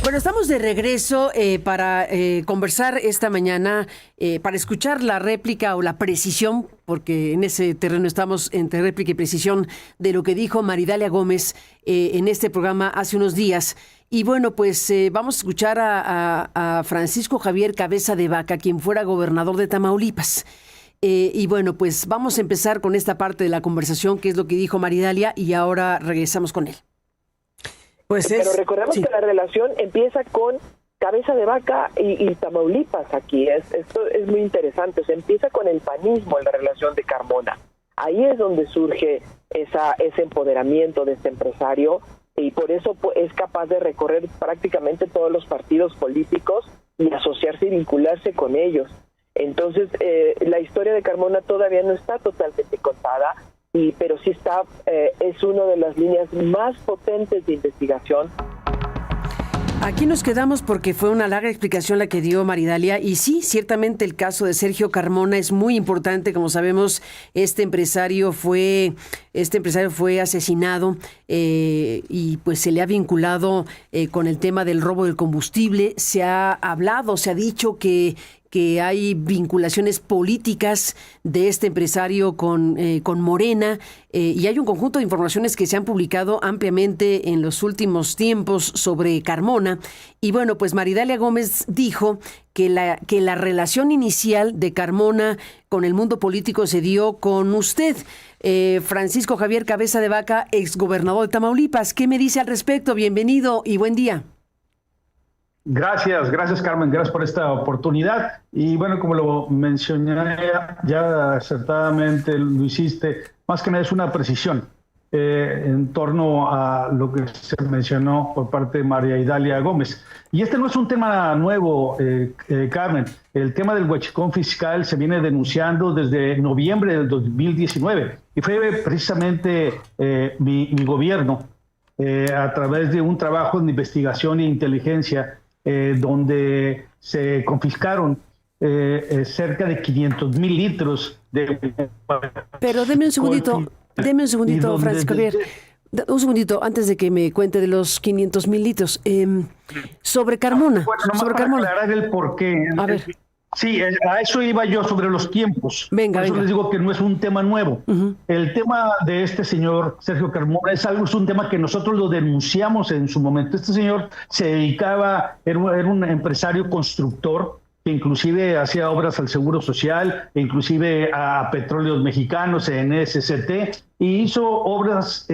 Bueno, estamos de regreso para conversar esta mañana, para escuchar la réplica o la precisión, porque en ese terreno estamos entre réplica y precisión de lo que dijo Maridalia Gómez en este programa hace unos días. Y bueno, pues vamos a escuchar a Francisco Javier Cabeza de Vaca, quien fuera gobernador de Tamaulipas. Y bueno, pues vamos a empezar con esta parte de la conversación, que es lo que dijo Maridalia, y ahora regresamos con él. Pero recordemos que la relación empieza con Cabeza de Vaca y Tamaulipas aquí. Esto es muy interesante. O sea, empieza con el panismo en la relación de Carmona. Ahí es donde surge ese empoderamiento de este empresario, y por eso es capaz de recorrer prácticamente todos los partidos políticos y asociarse y vincularse con ellos. Entonces, la historia de Carmona todavía no está totalmente contada, pero sí está, es una de las líneas más potentes de investigación. Aquí nos quedamos porque fue una larga explicación la que dio Maridalia, y sí, ciertamente el caso de Sergio Carmona es muy importante. Como sabemos, este empresario fue asesinado y pues se le ha vinculado con el tema del robo del combustible. Se ha hablado, se ha dicho que hay vinculaciones políticas de este empresario con Morena, y hay un conjunto de informaciones que se han publicado ampliamente en los últimos tiempos sobre Carmona. Y bueno, pues Maridalia Gómez dijo que la relación inicial de Carmona con el mundo político se dio con usted, Francisco Javier Cabeza de Vaca, exgobernador de Tamaulipas. ¿Qué me dice al respecto? Bienvenido y buen día. Gracias Carmen, gracias por esta oportunidad. Y bueno, como lo mencioné ya acertadamente lo hiciste, más que nada es una precisión en torno a lo que se mencionó por parte de Maridalia Gómez. Y este no es un tema nuevo, Carmen. El tema del huachicol fiscal se viene denunciando desde noviembre del 2019 y fue precisamente mi gobierno, a través de un trabajo de investigación e inteligencia, donde se confiscaron cerca de 500,000 litros de... Pero deme un segundito, Francisco Javier. Un segundito, antes de que me cuente de los 500,000 litros. Sobre Carmona. Bueno, sobre Carmona. Aclarar el porqué. A ver. Sí, a eso iba yo, sobre los tiempos. Venga. Por eso les digo que no es un tema nuevo. Uh-huh. El tema de este señor Sergio Carmona es un tema que nosotros lo denunciamos en su momento. Este señor se dedicaba, era un empresario constructor que inclusive hacía obras al Seguro Social, e inclusive a Petróleos Mexicanos, NSCT, y hizo obras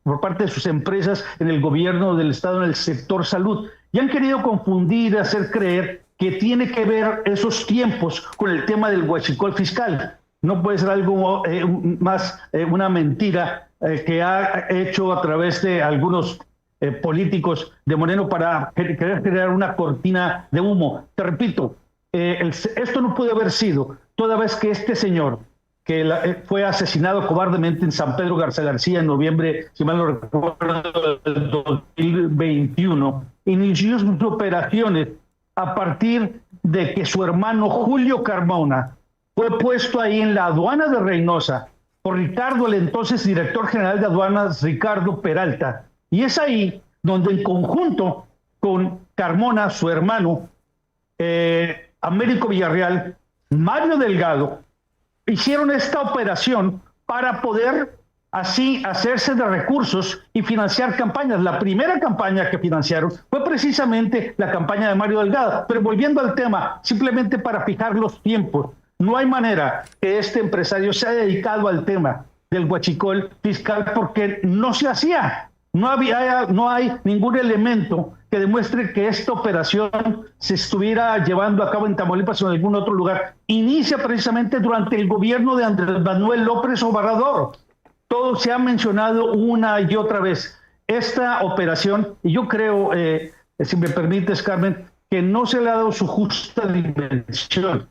por parte de sus empresas en el gobierno del Estado, en el sector salud. Y han querido confundir, hacer creer que tiene que ver esos tiempos con el tema del huachicol fiscal. No puede ser algo más una mentira que ha hecho a través de algunos políticos de Moreno para querer crear una cortina de humo. Te repito, esto no puede haber sido, toda vez que este señor, que fue asesinado cobardemente en San Pedro Garza García en noviembre, si mal no recuerdo, del 2021, inició sus operaciones a partir de que su hermano Julio Carmona fue puesto ahí en la aduana de Reynosa por Ricardo, el entonces director general de aduanas, Ricardo Peralta. Y es ahí donde, en conjunto con Carmona, su hermano, Américo Villarreal, Mario Delgado, hicieron esta operación para poder así hacerse de recursos y financiar campañas. La primera campaña que financiaron fue precisamente la campaña de Mario Delgado. Pero volviendo al tema, simplemente para fijar los tiempos, no hay manera que este empresario se haya dedicado al tema del huachicol fiscal porque no se hacía. No hay ningún elemento que demuestre que esta operación se estuviera llevando a cabo en Tamaulipas o en algún otro lugar. Inicia precisamente durante el gobierno de Andrés Manuel López Obrador. Todo se ha mencionado una y otra vez. Esta operación, y yo creo, si me permites, Carmen, que no se le ha dado su justa dimensión.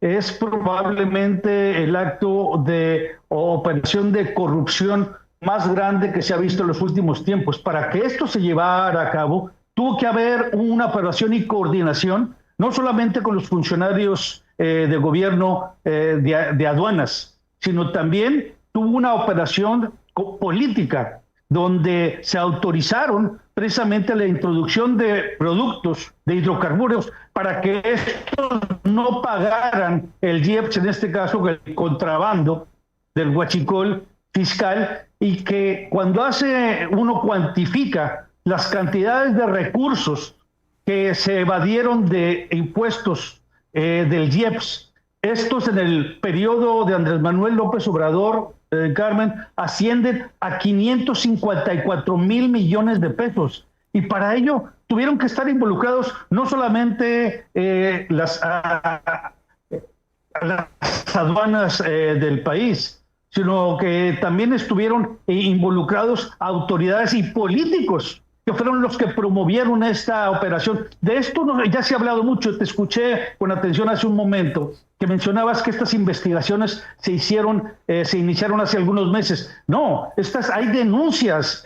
Es probablemente el acto de operación de corrupción más grande que se ha visto en los últimos tiempos. Para que esto se llevara a cabo, tuvo que haber una operación y coordinación, no solamente con los funcionarios de gobierno de aduanas, sino también tuvo una operación política donde se autorizaron precisamente a la introducción de productos de hidrocarburos para que estos no pagaran el IEPS, en este caso el contrabando del huachicol fiscal, y que cuando uno cuantifica las cantidades de recursos que se evadieron de impuestos del IEPS, estos en el periodo de Andrés Manuel López Obrador, Carmen, ascienden a 554,000 millones de pesos. Y para ello tuvieron que estar involucrados no solamente las aduanas del país, sino que también estuvieron involucrados autoridades y políticos que fueron los que promovieron esta operación. De esto ya se ha hablado mucho. Te escuché con atención hace un momento que mencionabas que estas investigaciones se iniciaron hace algunos meses. No, hay denuncias,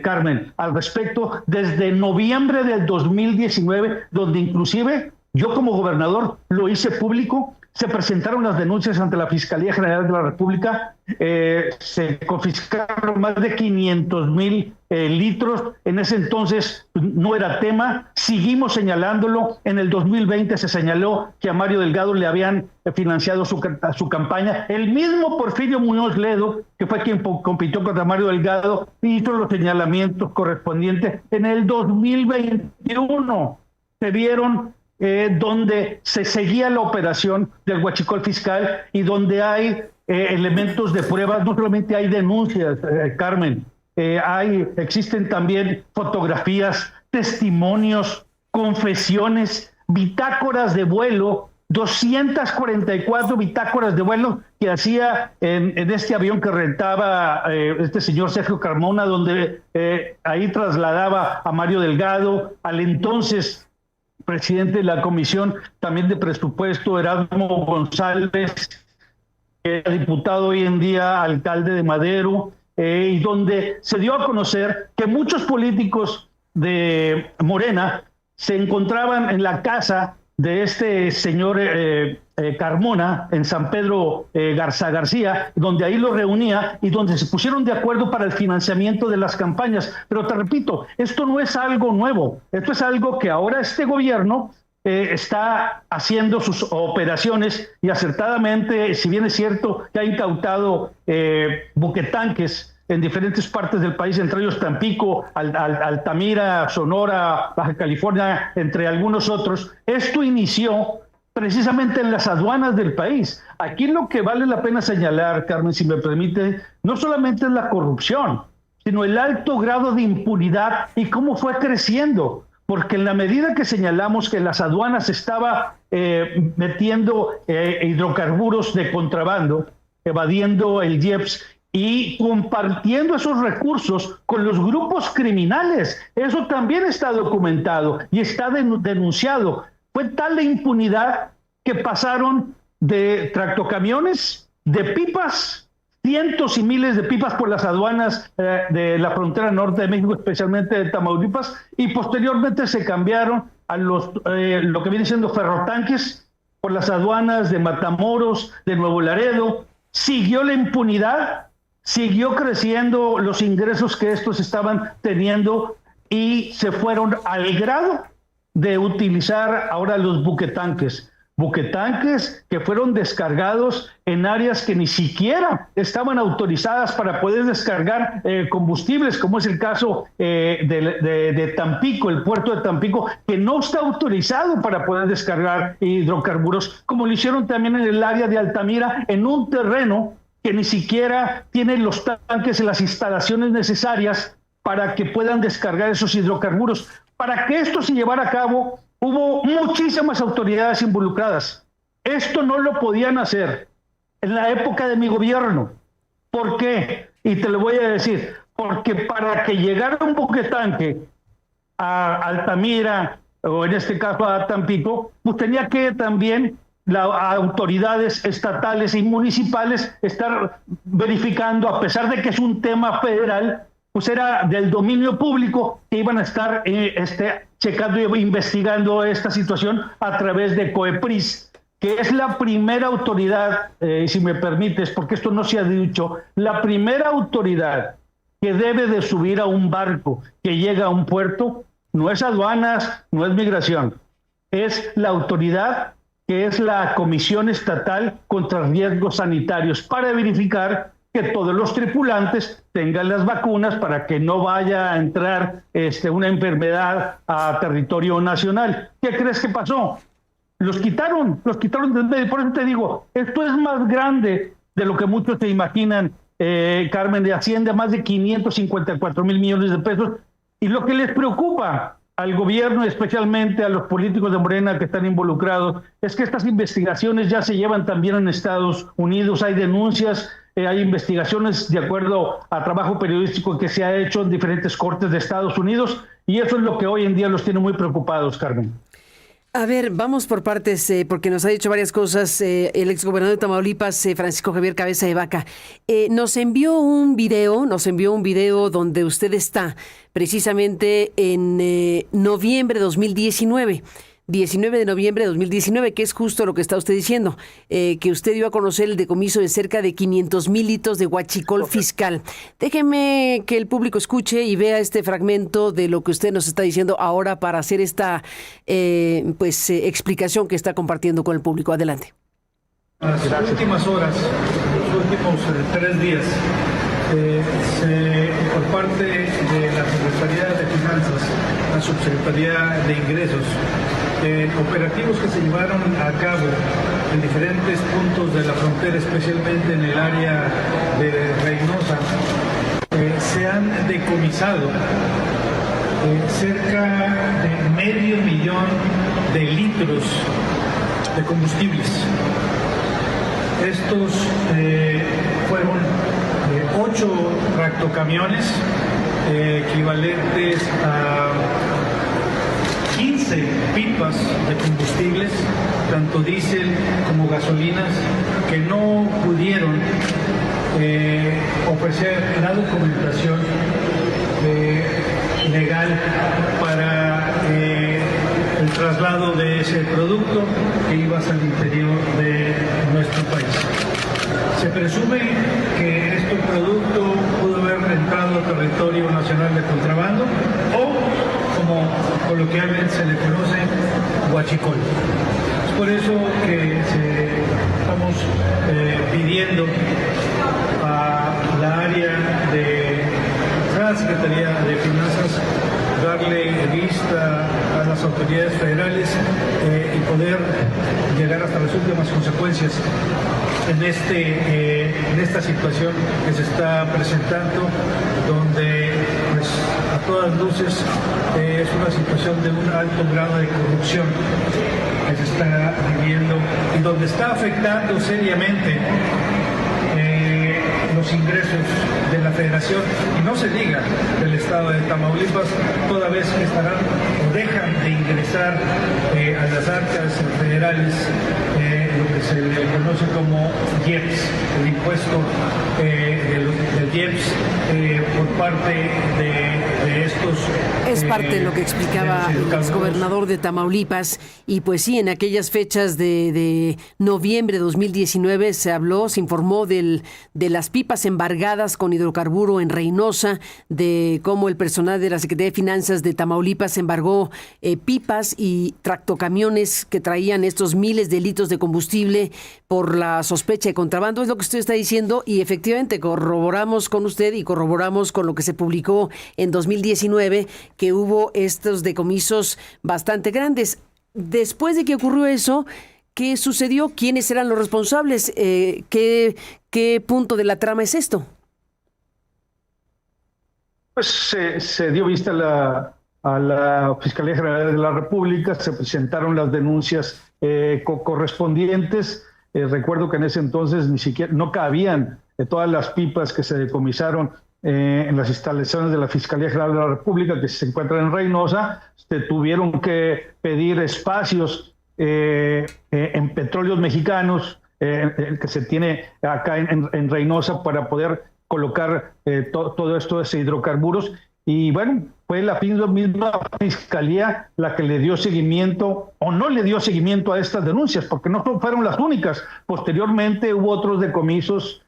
Carmen, al respecto desde noviembre del 2019, donde inclusive yo como gobernador lo hice público. Se presentaron las denuncias ante la Fiscalía General de la República, se confiscaron más de 500,000 litros. En ese entonces no era tema, seguimos señalándolo. En el 2020 se señaló que a Mario Delgado le habían financiado su campaña. El mismo Porfirio Muñoz Ledo, que fue quien compitió contra Mario Delgado, hizo los señalamientos correspondientes. En el 2021 se vieron donde se seguía la operación del huachicol fiscal y donde hay elementos de pruebas. No solamente hay denuncias, Carmen, existen también fotografías, testimonios, confesiones, bitácoras de vuelo, 244 bitácoras de vuelo que hacía en este avión que rentaba este señor Sergio Carmona, donde ahí trasladaba a Mario Delgado, al entonces presidente de la Comisión también de Presupuesto, Erasmo González, diputado hoy en día, alcalde de Madero, y donde se dio a conocer que muchos políticos de Morena se encontraban en la casa de este señor Carmona, en San Pedro García, donde ahí lo reunía y donde se pusieron de acuerdo para el financiamiento de las campañas. Pero te repito, esto no es algo nuevo, esto es algo que ahora este gobierno está haciendo sus operaciones y acertadamente, si bien es cierto que ha incautado buquetanques en diferentes partes del país, entre ellos Tampico, Altamira, Sonora, Baja California, entre algunos otros. Esto inició precisamente en las aduanas del país. Aquí lo que vale la pena señalar, Carmen, si me permite, no solamente es la corrupción, sino el alto grado de impunidad y cómo fue creciendo. Porque en la medida que señalamos que las aduanas estaba metiendo hidrocarburos de contrabando, evadiendo el IEPS, y compartiendo esos recursos con los grupos criminales. Eso también está documentado y está denunciado. Fue tal la impunidad que pasaron de tractocamiones, de pipas, cientos y miles de pipas por las aduanas de la frontera norte de México, especialmente de Tamaulipas, y posteriormente se cambiaron a lo que viene siendo ferrotanques por las aduanas de Matamoros, de Nuevo Laredo. Siguió la impunidad, siguió creciendo los ingresos que estos estaban teniendo y se fueron al grado de utilizar ahora los buquetanques que fueron descargados en áreas que ni siquiera estaban autorizadas para poder descargar combustibles, como es el caso de Tampico, el puerto de Tampico, que no está autorizado para poder descargar hidrocarburos, como lo hicieron también en el área de Altamira, en un terreno que ni siquiera tienen los tanques y las instalaciones necesarias para que puedan descargar esos hidrocarburos. Para que esto se llevara a cabo, hubo muchísimas autoridades involucradas. Esto no lo podían hacer en la época de mi gobierno. ¿Por qué? Y te lo voy a decir. Porque para que llegara un buquetanque a Altamira, o en este caso a Tampico, pues tenía que también las autoridades estatales y municipales estar verificando, a pesar de que es un tema federal, pues era del dominio público, que iban a estar checando e investigando esta situación a través de COEPRIS, que es la primera autoridad, si me permites, porque esto no se ha dicho, la primera autoridad que debe de subir a un barco que llega a un puerto no es aduanas, no es migración, es la autoridad que es la Comisión Estatal contra Riesgos Sanitarios, para verificar que todos los tripulantes tengan las vacunas para que no vaya a entrar una enfermedad a territorio nacional. ¿Qué crees que pasó? Los quitaron del medio. Por eso te digo, esto es más grande de lo que muchos se imaginan, Carmen, de Hacienda, más de 554 mil millones de pesos. Y lo que les preocupa al gobierno, especialmente a los políticos de Morena que están involucrados, es que estas investigaciones ya se llevan también en Estados Unidos. Hay denuncias, hay investigaciones de acuerdo a trabajo periodístico que se ha hecho en diferentes cortes de Estados Unidos, y eso es lo que hoy en día los tiene muy preocupados, Carmen. A ver, vamos por partes, porque nos ha dicho varias cosas el exgobernador de Tamaulipas, Francisco Javier Cabeza de Vaca. Nos envió un video donde usted está precisamente en noviembre de 2019. 19 de noviembre de 2019, que es justo lo que está usted diciendo, que usted dio a conocer el decomiso de cerca de 500,000 litros de huachicol fiscal. Déjeme que el público escuche y vea este fragmento de lo que usted nos está diciendo ahora para hacer esta explicación que está compartiendo con el público. Adelante. Las últimas horas, los últimos 3 días, por parte de la Secretaría de Finanzas, la Subsecretaría de Ingresos, operativos que se llevaron a cabo en diferentes puntos de la frontera, especialmente en el área de Reynosa, se han decomisado cerca de 500,000 de litros de combustibles. Estos fueron 8 tractocamiones equivalentes a 15 pipas de combustibles, tanto diésel como gasolinas, que no pudieron ofrecer la documentación legal para el traslado de ese producto que iba hacia el interior de nuestro país. Se presume que este producto pudo haber entrado al territorio nacional de contrabando o, como coloquialmente se le conoce, huachicol. Es por eso que estamos pidiendo a la área de la Secretaría de Finanzas darle vista a las autoridades federales y poder llegar hasta las últimas consecuencias en esta situación que se está presentando, donde pues, a todas luces es una situación de un alto grado de corrupción que se está viviendo y donde está afectando seriamente los ingresos de la Federación, y no se diga del Estado de Tamaulipas, toda vez que estarán o dejan de ingresar a las arcas federales lo que se le conoce como IEPS, el impuesto del IEPS por parte de estos... Es parte de lo que explicaba el exgobernador de Tamaulipas, y pues sí, en aquellas fechas de noviembre de 2019 se informó de las pipas embargadas con hidrocarburo en Reynosa, de cómo el personal de la Secretaría de Finanzas de Tamaulipas embargó pipas y tractocamiones que traían estos miles de litros de combustible por la sospecha de contrabando. Es lo que usted está diciendo, y efectivamente corroboramos con usted y corroboramos con lo que se publicó en 2019, que hubo estos decomisos bastante grandes. Después de que ocurrió eso, ¿qué sucedió? ¿Quiénes eran los responsables? ¿Qué punto de la trama es esto? Pues se dio vista a la Fiscalía General de la República, se presentaron las denuncias correspondientes. Recuerdo que en ese entonces ni siquiera no cabían todas las pipas que se decomisaron en las instalaciones de la Fiscalía General de la República, que se encuentran en Reynosa. Se tuvieron que pedir espacios en Petróleos Mexicanos, que se tiene acá en Reynosa, para poder colocar todo esto de hidrocarburos. Y bueno, fue la misma Fiscalía la que le dio seguimiento o no le dio seguimiento a estas denuncias, porque no fueron las únicas. Posteriormente hubo otros decomisos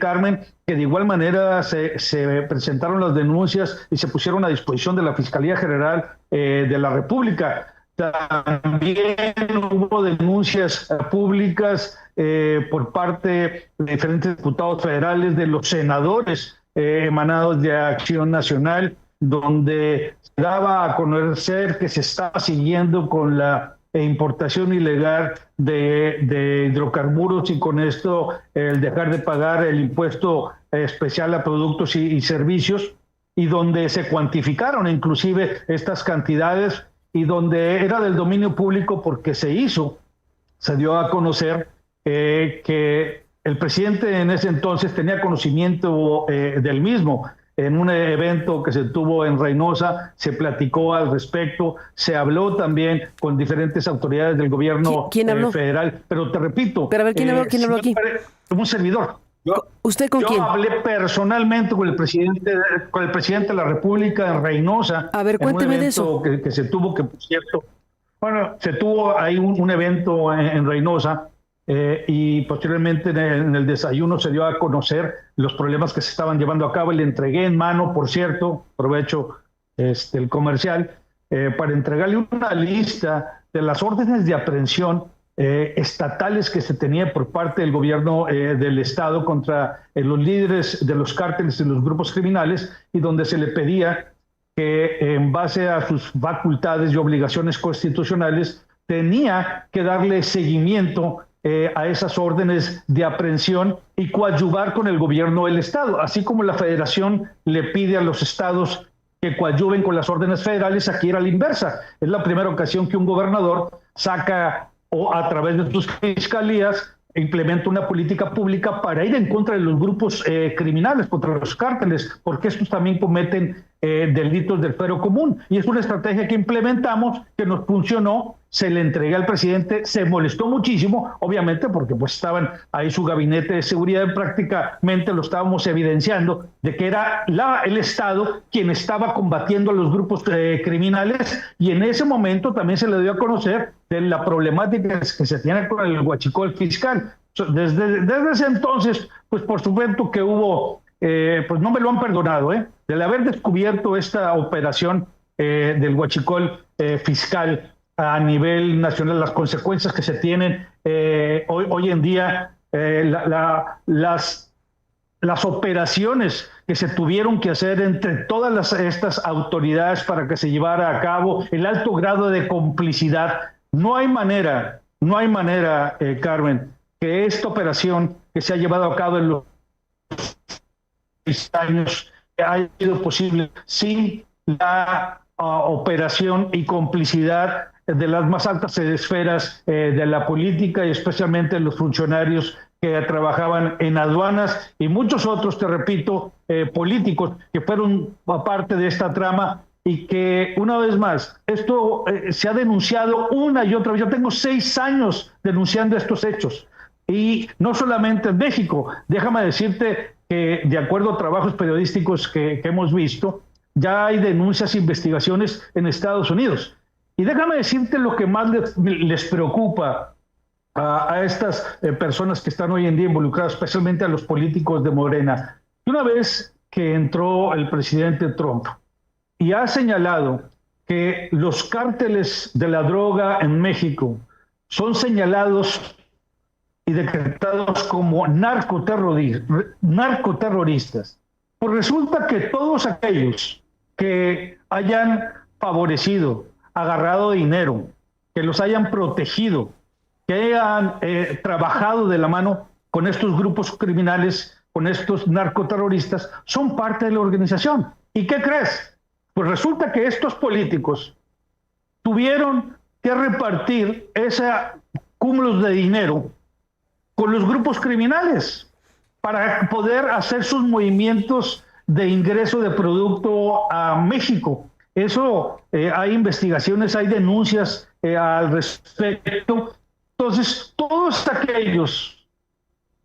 Carmen, que de igual manera se presentaron las denuncias y se pusieron a disposición de la Fiscalía General de la República. También hubo denuncias públicas por parte de diferentes diputados federales, de los senadores emanados de Acción Nacional, donde se daba a conocer que se estaba siguiendo con la importación ilegal de hidrocarburos y con esto el dejar de pagar el impuesto especial a productos y servicios, y donde se cuantificaron inclusive estas cantidades y donde era del dominio público porque se dio a conocer que el presidente en ese entonces tenía conocimiento del mismo. En un evento que se tuvo en Reynosa se platicó al respecto, se habló también con diferentes autoridades del gobierno federal, pero te repito... Pero a ver, ¿quién habló aquí? Un servidor. ¿Usted con quién? Yo hablé personalmente con el presidente de la República en Reynosa. A ver, cuénteme de eso. Que se tuvo, que por cierto, se tuvo ahí un evento en Reynosa, y posteriormente en el desayuno se dio a conocer los problemas que se estaban llevando a cabo, y le entregué en mano, por cierto, aprovecho el comercial, para entregarle una lista de las órdenes de aprehensión estatales que se tenía por parte del gobierno del estado contra los líderes de los cárteles y los grupos criminales, y donde se le pedía que en base a sus facultades y obligaciones constitucionales tenía que darle seguimiento a esas órdenes de aprehensión y coadyuvar con el gobierno del estado, así como la federación le pide a los estados que coadyuven con las órdenes federales. Aquí era la inversa. Es la primera ocasión que un gobernador saca o a través de sus fiscalías implementa una política pública para ir en contra de los grupos criminales, contra los cárteles, porque estos también cometen delitos del fuero común. Y es una estrategia que implementamos, que nos funcionó, se le entregué al presidente, se molestó muchísimo, obviamente, porque pues estaban ahí su gabinete de seguridad, prácticamente lo estábamos evidenciando, de que era el Estado quien estaba combatiendo a los grupos criminales, y en ese momento también se le dio a conocer de la problemática que se tiene con el huachicol fiscal. Desde ese entonces, pues por supuesto que hubo, pues no me lo han perdonado, del haber descubierto esta operación del huachicol fiscal a nivel nacional, las consecuencias que se tienen hoy en día, las operaciones que se tuvieron que hacer entre todas estas autoridades para que se llevara a cabo, el alto grado de complicidad. No hay manera, Carmen, que esta operación que se ha llevado a cabo en los años haya sido posible sin la operación y complicidad de las más altas esferas de la política, y especialmente los funcionarios que trabajaban en aduanas y muchos otros, te repito, políticos que fueron parte de esta trama, y que una vez más esto se ha denunciado una y otra vez. Yo tengo 6 años denunciando estos hechos, y no solamente en México. Déjame decirte que de acuerdo a trabajos periodísticos que hemos visto, ya hay denuncias e investigaciones en Estados Unidos. Y déjame decirte lo que más les preocupa a estas personas que están hoy en día involucradas, especialmente a los políticos de Morena. Una vez que entró el presidente Trump y ha señalado que los cárteles de la droga en México son señalados y decretados como narcoterroristas, pues resulta que todos aquellos que hayan favorecido, agarrado dinero, que los hayan protegido, que hayan trabajado de la mano con estos grupos criminales, con estos narcoterroristas, son parte de la organización. ¿Y qué crees? Pues resulta que estos políticos tuvieron que repartir ese cúmulo de dinero con los grupos criminales para poder hacer sus movimientos de ingreso de producto a México. Eso, hay investigaciones, hay denuncias al respecto. Entonces, todos aquellos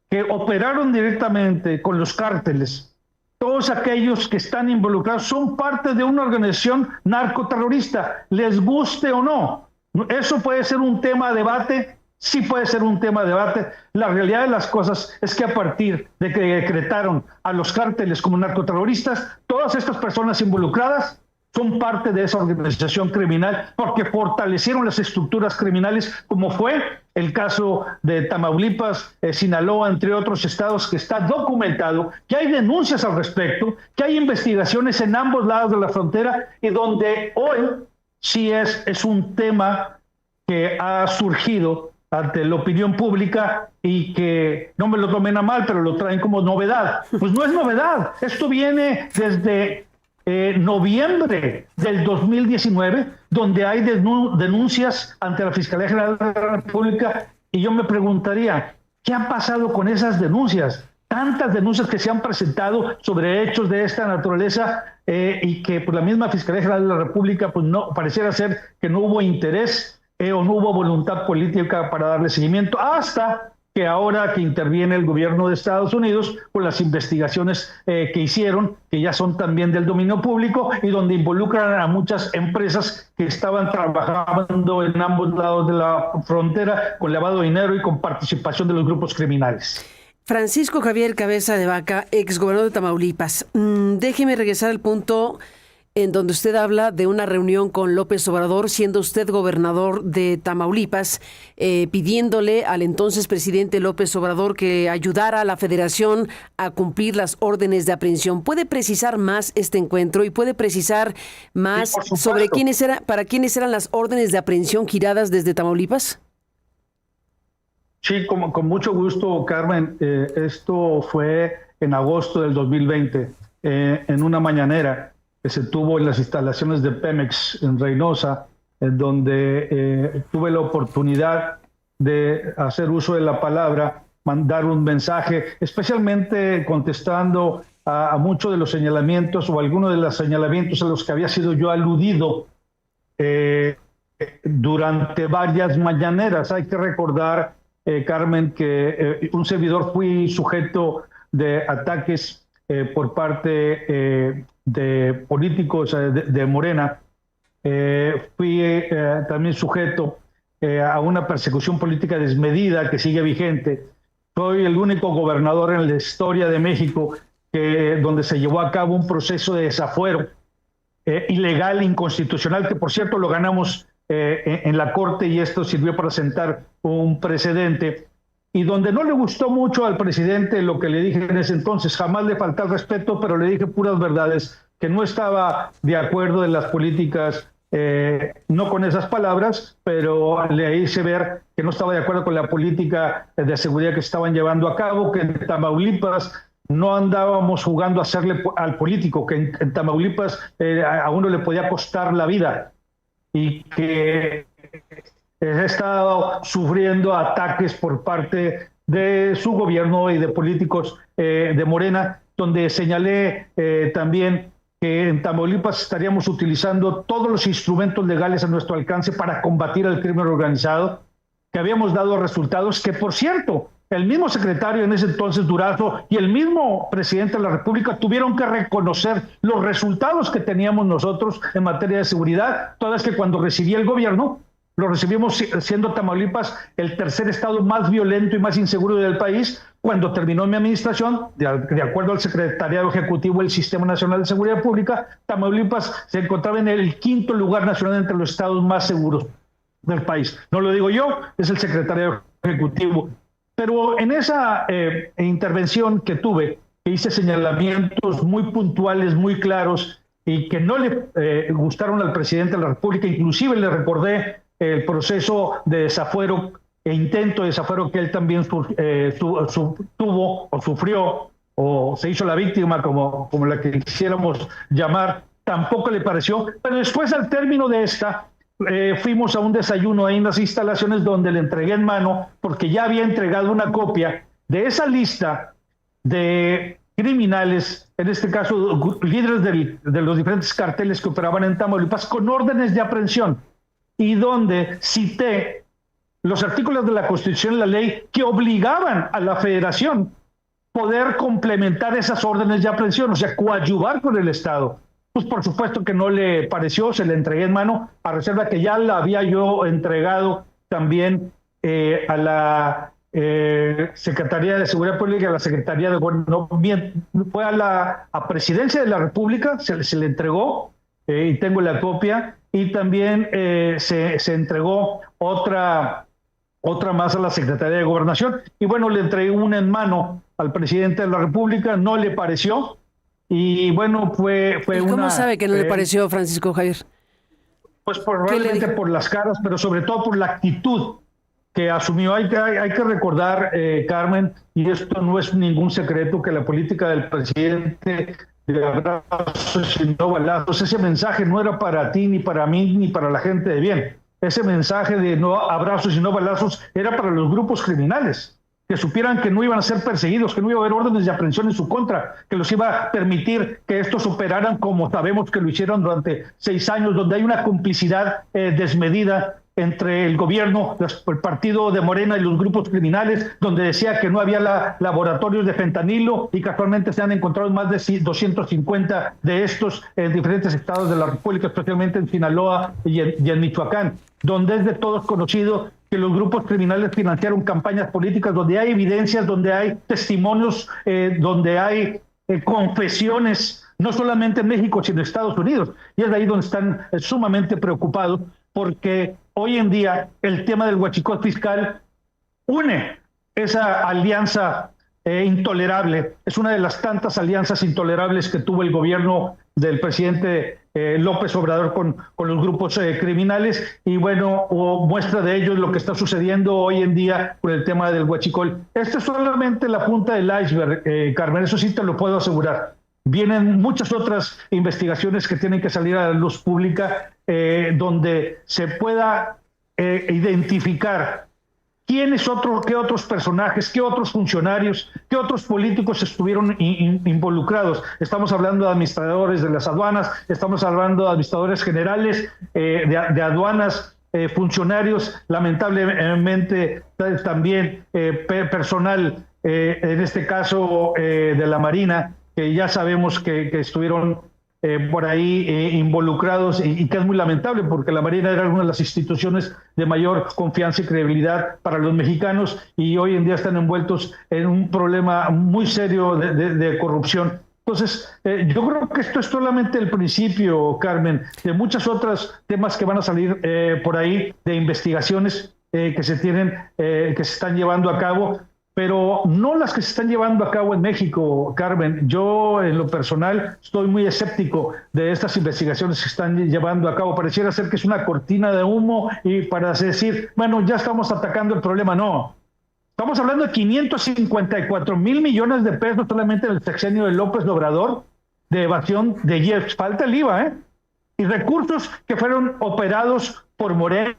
que operaron directamente con los cárteles, todos aquellos que están involucrados, son parte de una organización narcoterrorista, les guste o no. Eso puede ser un tema de debate sí puede ser un tema de debate. La realidad de las cosas es que a partir de que decretaron a los cárteles como narcoterroristas, todas estas personas involucradas son parte de esa organización criminal porque fortalecieron las estructuras criminales, como fue el caso de Tamaulipas, Sinaloa, entre otros estados, que está documentado, que hay denuncias al respecto, que hay investigaciones en ambos lados de la frontera y donde hoy sí es un tema que ha surgido ante la opinión pública y que no me lo tomen a mal, pero lo traen como novedad. Pues no es novedad, esto viene desde noviembre del 2019, donde hay denuncias ante la Fiscalía General de la República, y yo me preguntaría, ¿qué ha pasado con esas denuncias? Tantas denuncias que se han presentado sobre hechos de esta naturaleza y que por la misma Fiscalía General de la República pues no pareciera ser que no hubo interés o no hubo voluntad política para darle seguimiento, hasta que ahora que interviene el gobierno de Estados Unidos con las investigaciones que hicieron, que ya son también del dominio público y donde involucran a muchas empresas que estaban trabajando en ambos lados de la frontera con lavado de dinero y con participación de los grupos criminales. Francisco Javier Cabeza de Vaca, exgobernador de Tamaulipas. Déjeme regresar al punto en donde usted habla de una reunión con López Obrador, siendo usted gobernador de Tamaulipas, pidiéndole al entonces presidente López Obrador que ayudara a la Federación a cumplir las órdenes de aprehensión. ¿Puede precisar más este encuentro y puede precisar más sobre para quiénes eran las órdenes de aprehensión giradas desde Tamaulipas? Sí, con mucho gusto, Carmen. Esto fue en agosto del 2020, en una mañanera que se tuvo en las instalaciones de Pemex en Reynosa, en donde tuve la oportunidad de hacer uso de la palabra, mandar un mensaje, especialmente contestando a muchos de los señalamientos o algunos de los señalamientos a los que había sido yo aludido durante varias mañaneras. Hay que recordar, Carmen, que un servidor fui sujeto de ataques por parte de políticos de Morena. Fui también sujeto a una persecución política desmedida que sigue vigente. Soy el único gobernador en la historia de México donde se llevó a cabo un proceso de desafuero ilegal e inconstitucional, que por cierto lo ganamos en la Corte, y esto sirvió para sentar un precedente, y donde no le gustó mucho al presidente lo que le dije en ese entonces. Jamás le falté el respeto, pero le dije puras verdades, que no estaba de acuerdo en las políticas, no con esas palabras, pero le hice ver que no estaba de acuerdo con la política de seguridad que estaban llevando a cabo, que en Tamaulipas no andábamos jugando a hacerle al político, que en Tamaulipas a uno le podía costar la vida, y que he estado sufriendo ataques por parte de su gobierno y de políticos de Morena, donde señalé también que en Tamaulipas estaríamos utilizando todos los instrumentos legales a nuestro alcance para combatir el crimen organizado, que habíamos dado resultados que, por cierto, el mismo secretario en ese entonces, Durazo, y el mismo presidente de la República tuvieron que reconocer los resultados que teníamos nosotros en materia de seguridad, toda vez que cuando recibí el gobierno, lo recibimos siendo Tamaulipas el tercer estado más violento y más inseguro del país. Cuando terminó mi administración, de acuerdo al Secretariado Ejecutivo del Sistema Nacional de Seguridad Pública, Tamaulipas se encontraba en el 5º lugar nacional entre los estados más seguros del país. No lo digo yo, es el Secretariado Ejecutivo. Pero en esa intervención que tuve, que hice señalamientos muy puntuales, muy claros, y que no le gustaron al presidente de la República, inclusive le recordé el proceso de desafuero e intento de desafuero que él también tuvo o sufrió, o se hizo la víctima, como la que quisiéramos llamar, tampoco le pareció. Pero después, al término de esta, fuimos a un desayuno ahí en las instalaciones, donde le entregué en mano, porque ya había entregado una copia de esa lista de criminales, en este caso líderes de los diferentes carteles que operaban en Tamaulipas, con órdenes de aprehensión, y donde cité los artículos de la Constitución y la ley que obligaban a la Federación poder complementar esas órdenes de aprehensión, o sea, coadyuvar con el Estado. Pues por supuesto que no le pareció, se le entregué en mano, a reserva que ya la había yo entregado también a la Secretaría de Seguridad Pública, a la Secretaría de Gobierno, fue a la Presidencia de la República, se le entregó, y tengo la copia, y también se entregó otra más a la Secretaría de Gobernación, y bueno, le entregué una en mano al presidente de la República, no le pareció, y bueno, fue ¿Y cómo sabe que no le pareció, Francisco Javier? Pues probablemente por las caras, pero sobre todo por la actitud que asumió. Hay que recordar, Carmen, y esto no es ningún secreto, que la política del presidente de abrazos y no balazos, ese mensaje no era para ti, ni para mí, ni para la gente de bien. Ese mensaje de no abrazos y no balazos era para los grupos criminales, que supieran que no iban a ser perseguidos, que no iba a haber órdenes de aprehensión en su contra, que los iba a permitir que estos operaran como sabemos que lo hicieron durante 6 años, donde hay una complicidad desmedida entre el gobierno, el partido de Morena y los grupos criminales, donde decía que no había laboratorios de fentanilo, y casualmente se han encontrado más de 250 de estos en diferentes estados de la República, especialmente en Sinaloa y en Michoacán, donde es de todos conocido que los grupos criminales financiaron campañas políticas, donde hay evidencias, donde hay testimonios, donde hay confesiones, no solamente en México, sino en Estados Unidos. Y es de ahí donde están sumamente preocupados, porque hoy en día el tema del huachicol fiscal une esa alianza intolerable. Es una de las tantas alianzas intolerables que tuvo el gobierno del presidente López Obrador con los grupos criminales, y bueno, muestra de ello es lo que está sucediendo hoy en día con el tema del huachicol. Esta es solamente la punta del iceberg, Carmen, eso sí te lo puedo asegurar. Vienen muchas otras investigaciones que tienen que salir a la luz pública, donde se pueda identificar qué otros personajes, qué otros funcionarios, qué otros políticos estuvieron involucrados. Estamos hablando de administradores de las aduanas, estamos hablando de administradores generales de aduanas, funcionarios, lamentablemente también personal, en este caso de la Marina, que ya sabemos que estuvieron por ahí involucrados, y que es muy lamentable, porque la Marina era una de las instituciones de mayor confianza y credibilidad para los mexicanos, y hoy en día están envueltos en un problema muy serio de corrupción. Entonces, yo creo que esto es solamente el principio, Carmen, de muchos otros temas que van a salir por ahí, de investigaciones que se están llevando a cabo, pero no las que se están llevando a cabo en México, Carmen. Yo, en lo personal, estoy muy escéptico de estas investigaciones que se están llevando a cabo. Pareciera ser que es una cortina de humo, y para decir, bueno, ya estamos atacando el problema. No. Estamos hablando de 554 mil millones de pesos solamente en el sexenio de López Obrador de evasión de IEPS. Falta el IVA, y recursos que fueron operados por Morena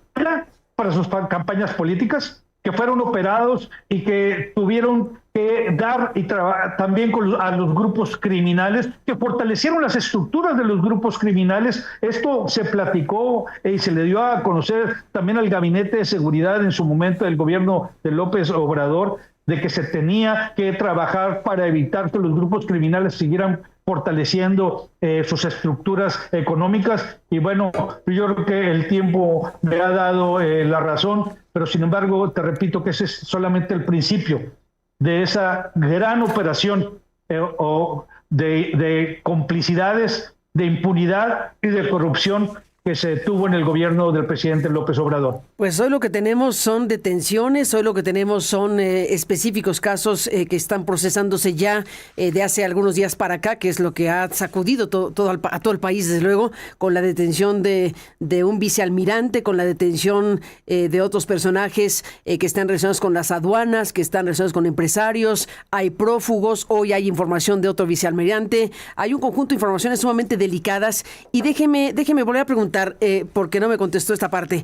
para sus campañas políticas, que fueron operados y que tuvieron que dar y también a los grupos criminales, que fortalecieron las estructuras de los grupos criminales. Esto se platicó y se le dio a conocer también al Gabinete de Seguridad en su momento del gobierno de López Obrador, de que se tenía que trabajar para evitar que los grupos criminales siguieran fortaleciendo sus estructuras económicas. Y bueno, yo creo que el tiempo me ha dado la razón, pero sin embargo te repito que ese es solamente el principio de esa gran operación de complicidades, de impunidad y de corrupción que se tuvo en el gobierno del presidente López Obrador. Pues hoy lo que tenemos son detenciones, hoy lo que tenemos son específicos casos que están procesándose ya de hace algunos días para acá, que es lo que ha sacudido a todo el país, desde luego, con la detención de un vicealmirante, con la detención de otros personajes que están relacionados con las aduanas, que están relacionados con empresarios, hay prófugos, hoy hay información de otro vicealmirante, hay un conjunto de informaciones sumamente delicadas, y déjeme volver a preguntar, porque no me contestó esta parte.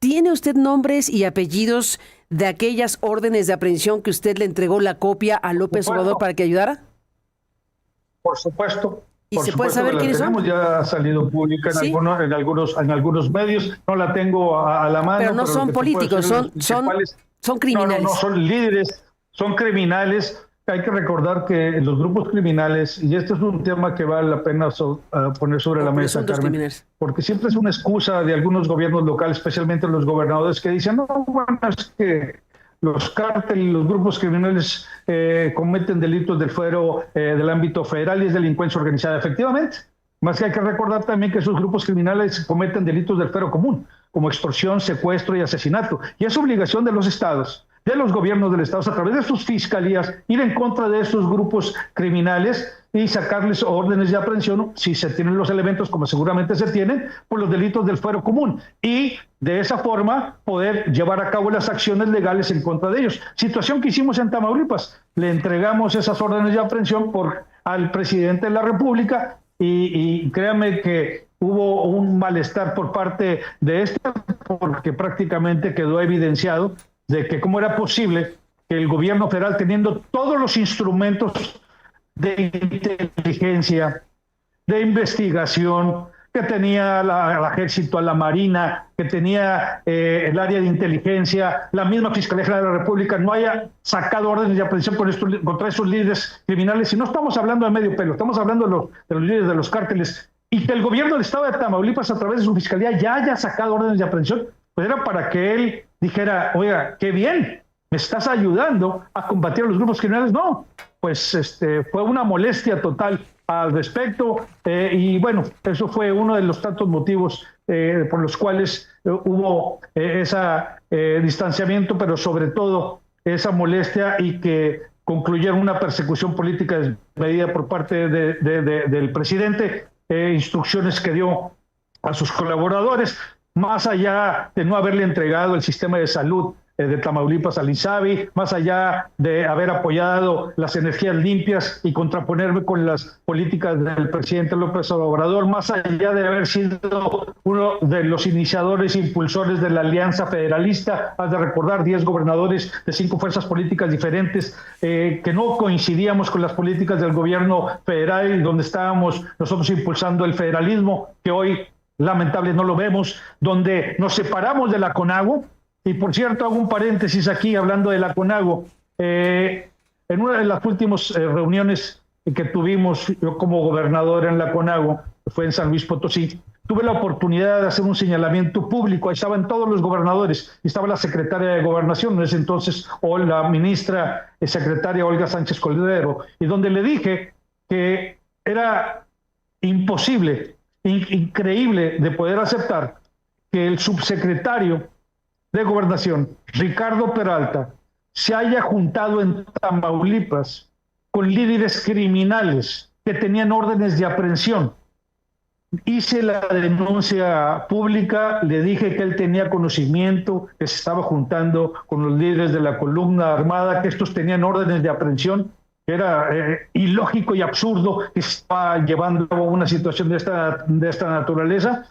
¿Tiene usted nombres y apellidos de aquellas órdenes de aprehensión que usted le entregó la copia a López Obrador para que ayudara? Por supuesto. ¿Y se puede saber quiénes son? Ya ha salido pública en, ¿sí?, en algunos medios. No la tengo a la mano. Pero no son políticos, son criminales. No, son líderes, son criminales hay que recordar que los grupos criminales, y este es un tema que vale la pena poner sobre la mesa, Carmen, porque siempre es una excusa de algunos gobiernos locales, especialmente los gobernadores, que dicen, no, bueno, es que los cárteles y los grupos criminales cometen delitos del fuero del ámbito federal y es delincuencia organizada. Efectivamente, más que hay que recordar también que esos grupos criminales cometen delitos del fuero común, como extorsión, secuestro y asesinato. Y es obligación de los estados, de los gobiernos del estado, a través de sus fiscalías, ir en contra de estos grupos criminales y sacarles órdenes de aprehensión, si se tienen los elementos, como seguramente se tienen, por los delitos del fuero común. Y de esa forma poder llevar a cabo las acciones legales en contra de ellos. Situación que hicimos en Tamaulipas. Le entregamos esas órdenes de aprehensión al presidente de la República y créanme que hubo un malestar por parte de porque prácticamente quedó evidenciado de que cómo era posible que el gobierno federal, teniendo todos los instrumentos de inteligencia, de investigación, que tenía al ejército, a la marina, que tenía el área de inteligencia, la misma Fiscalía General de la República, no haya sacado órdenes de aprehensión contra esos líderes criminales. Y no estamos hablando de medio pelo, estamos hablando de los líderes de los cárteles. Y que el gobierno del estado de Tamaulipas, a través de su fiscalía, ya haya sacado órdenes de aprehensión, pues era para que él dijera, oiga, qué bien, me estás ayudando a combatir a los grupos criminales. No, pues fue una molestia total al respecto, y bueno, eso fue uno de los tantos motivos por los cuales hubo ese distanciamiento, pero sobre todo esa molestia, y que concluyeron una persecución política desmedida por parte del presidente, instrucciones que dio a sus colaboradores, más allá de no haberle entregado el sistema de salud de Tamaulipas al INSABI, más allá de haber apoyado las energías limpias y contraponerme con las políticas del presidente López Obrador, más allá de haber sido uno de los iniciadores e impulsores de la Alianza Federalista. Has de recordar 10 gobernadores de 5 fuerzas políticas diferentes que no coincidíamos con las políticas del gobierno federal, y donde estábamos nosotros impulsando el federalismo, que hoy lamentable no lo vemos, donde nos separamos de la CONAGO. Y por cierto, hago un paréntesis aquí hablando de la CONAGO. En una de las últimas reuniones que tuvimos, yo como gobernador en la CONAGO, fue en San Luis Potosí, tuve la oportunidad de hacer un señalamiento público. Ahí estaban todos los gobernadores, y estaba la secretaria de Gobernación en ese entonces, o la ministra secretaria Olga Sánchez Cordero, y donde le dije que era imposible, increíble de poder aceptar que el subsecretario de Gobernación, Ricardo Peralta, se haya juntado en Tamaulipas con líderes criminales que tenían órdenes de aprehensión. Hice la denuncia pública, le dije que él tenía conocimiento, que se estaba juntando con los líderes de la columna armada, que estos tenían órdenes de aprehensión, que era ilógico y absurdo que se estaba llevando a una situación de esta naturaleza.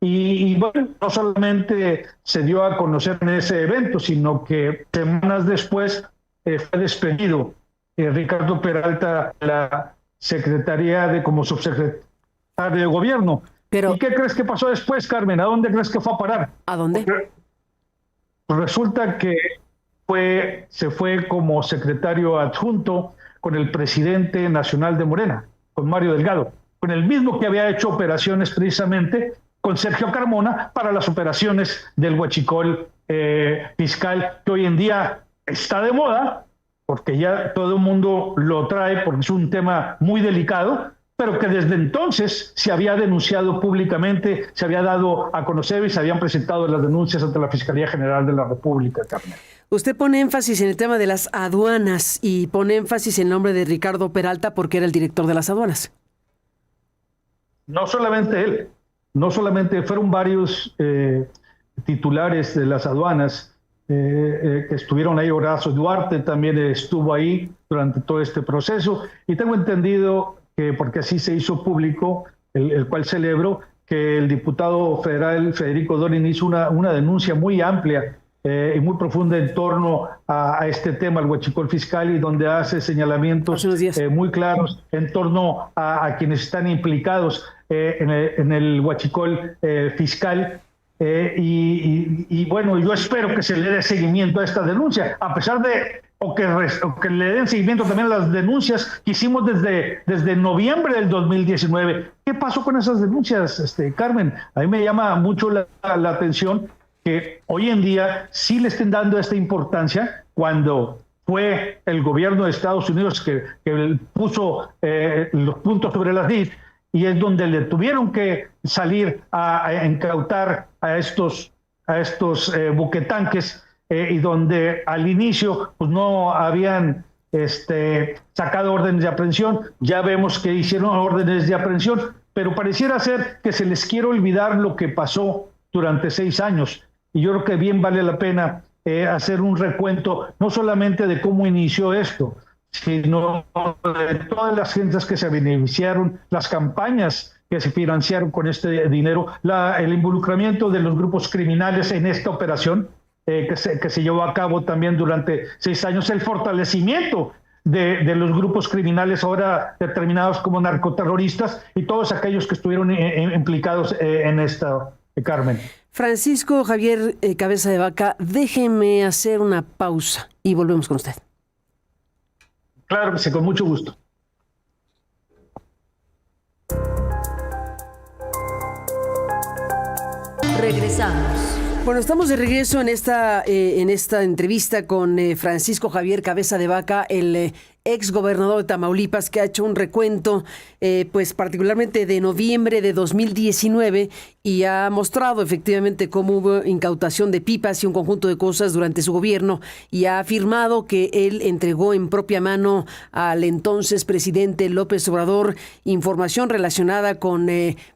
Y bueno, no solamente se dio a conocer en ese evento, sino que semanas después fue despedido Ricardo Peralta de la Secretaría como subsecretario de Gobierno. Pero, ¿y qué crees que pasó después, Carmen? ¿A dónde crees que fue a parar? ¿A dónde? Porque resulta que se fue como secretario adjunto con el presidente nacional de Morena, con Mario Delgado, con el mismo que había hecho operaciones precisamente con Sergio Carmona para las operaciones del huachicol fiscal, que hoy en día está de moda, porque ya todo el mundo lo trae, porque es un tema muy delicado, pero que desde entonces se había denunciado públicamente, se había dado a conocer y se habían presentado las denuncias ante la Fiscalía General de la República, Carmen. Usted pone énfasis en el tema de las aduanas y pone énfasis en el nombre de Ricardo Peralta porque era el director de las aduanas. No solamente él. No solamente, fueron varios titulares de las aduanas que estuvieron ahí. Horacio Duarte también estuvo ahí durante todo este proceso, y tengo entendido que, porque así se hizo público, el cual celebro, que el diputado federal Federico Dorin hizo una denuncia muy amplia y muy profunda en torno a este tema, el huachicol fiscal, y donde hace señalamientos muy claros en torno a quienes están implicados en el huachicol fiscal. Y bueno, yo espero que se le dé seguimiento a esta denuncia, a pesar de o que le den seguimiento también a las denuncias que hicimos desde noviembre del 2019. ¿Qué pasó con esas denuncias, Carmen? A mí me llama mucho la atención que hoy en día sí le estén dando esta importancia cuando fue el gobierno de Estados Unidos que puso los puntos sobre las IS, y es donde le tuvieron que salir a incautar a estos buquetanques, y donde al inicio pues no habían sacado órdenes de aprehensión. Ya vemos que hicieron órdenes de aprehensión, pero pareciera ser que se les quiere olvidar lo que pasó durante 6 años. Y yo creo que bien vale la pena hacer un recuento, no solamente de cómo inició esto, sino de todas las gentes que se beneficiaron, las campañas que se financiaron con este dinero, el involucramiento de los grupos criminales en esta operación que se llevó a cabo también durante 6 años, el fortalecimiento de los grupos criminales ahora determinados como narcoterroristas y todos aquellos que estuvieron implicados en esta, Carmen. Francisco Javier Cabeza de Vaca, déjeme hacer una pausa y volvemos con usted. Claro que sí, con mucho gusto. Regresamos. Bueno, estamos de regreso en esta entrevista con Francisco Javier Cabeza de Vaca, el ex gobernador de Tamaulipas, que ha hecho un recuento, pues particularmente de noviembre de 2019, y ha mostrado efectivamente cómo hubo incautación de pipas y un conjunto de cosas durante su gobierno, y ha afirmado que él entregó en propia mano al entonces presidente López Obrador información relacionada con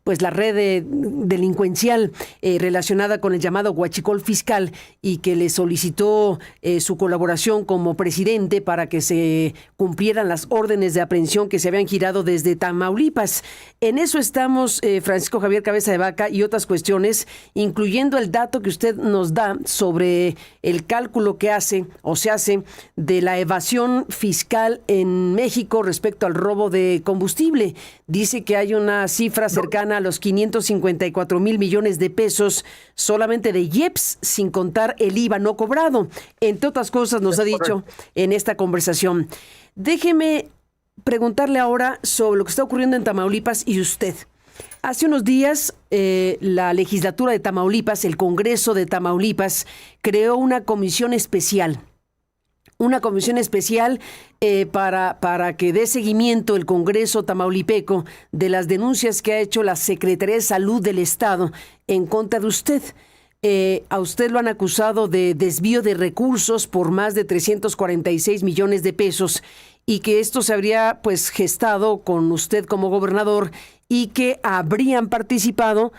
pues la red delincuencial relacionada con el llamado huachicol fiscal, y que le solicitó su colaboración como presidente para que se cumplieran las órdenes de aprehensión que se habían girado desde Tamaulipas. En eso estamos, Francisco Javier Cabeza de Vaca, y otras cuestiones, incluyendo el dato que usted nos da sobre el cálculo que se hace de la evasión fiscal en México respecto al robo de combustible. Dice que hay una cifra cercana a los 554 mil millones de pesos solamente de IEPS, sin contar el IVA no cobrado. Entre otras cosas nos ha dicho en esta conversación. Déjeme preguntarle ahora sobre lo que está ocurriendo en Tamaulipas y usted. Hace unos días, la legislatura de Tamaulipas, el Congreso de Tamaulipas, creó una comisión especial. Para que dé seguimiento el Congreso tamaulipeco de las denuncias que ha hecho la Secretaría de Salud del Estado en contra de usted. A usted lo han acusado de desvío de recursos por más de 346 millones de pesos, y que esto se habría pues gestado con usted como gobernador, y que habrían participado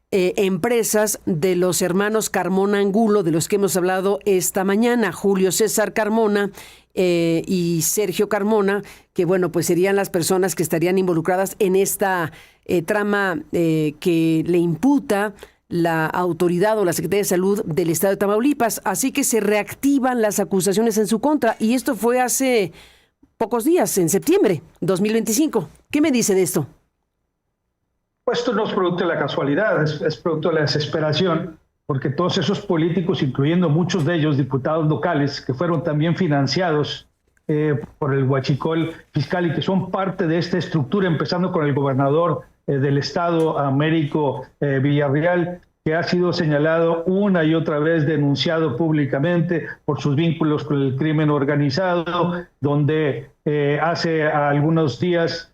empresas de los hermanos Carmona Angulo, de los que hemos hablado esta mañana, Julio César Carmona y Sergio Carmona, que bueno, pues serían las personas que estarían involucradas en esta trama que le imputa la autoridad o la Secretaría de Salud del Estado de Tamaulipas. Así que se reactivan las acusaciones en su contra, y esto fue hace pocos días, en septiembre 2025. ¿Qué me dice de esto? Pues esto no es producto de la casualidad, es producto de la desesperación, porque todos esos políticos, incluyendo muchos de ellos diputados locales, que fueron también financiados por el huachicol fiscal y que son parte de esta estructura, empezando con el gobernador del estado, Américo Villarreal, que ha sido señalado una y otra vez, denunciado públicamente por sus vínculos con el crimen organizado, donde hace algunos días,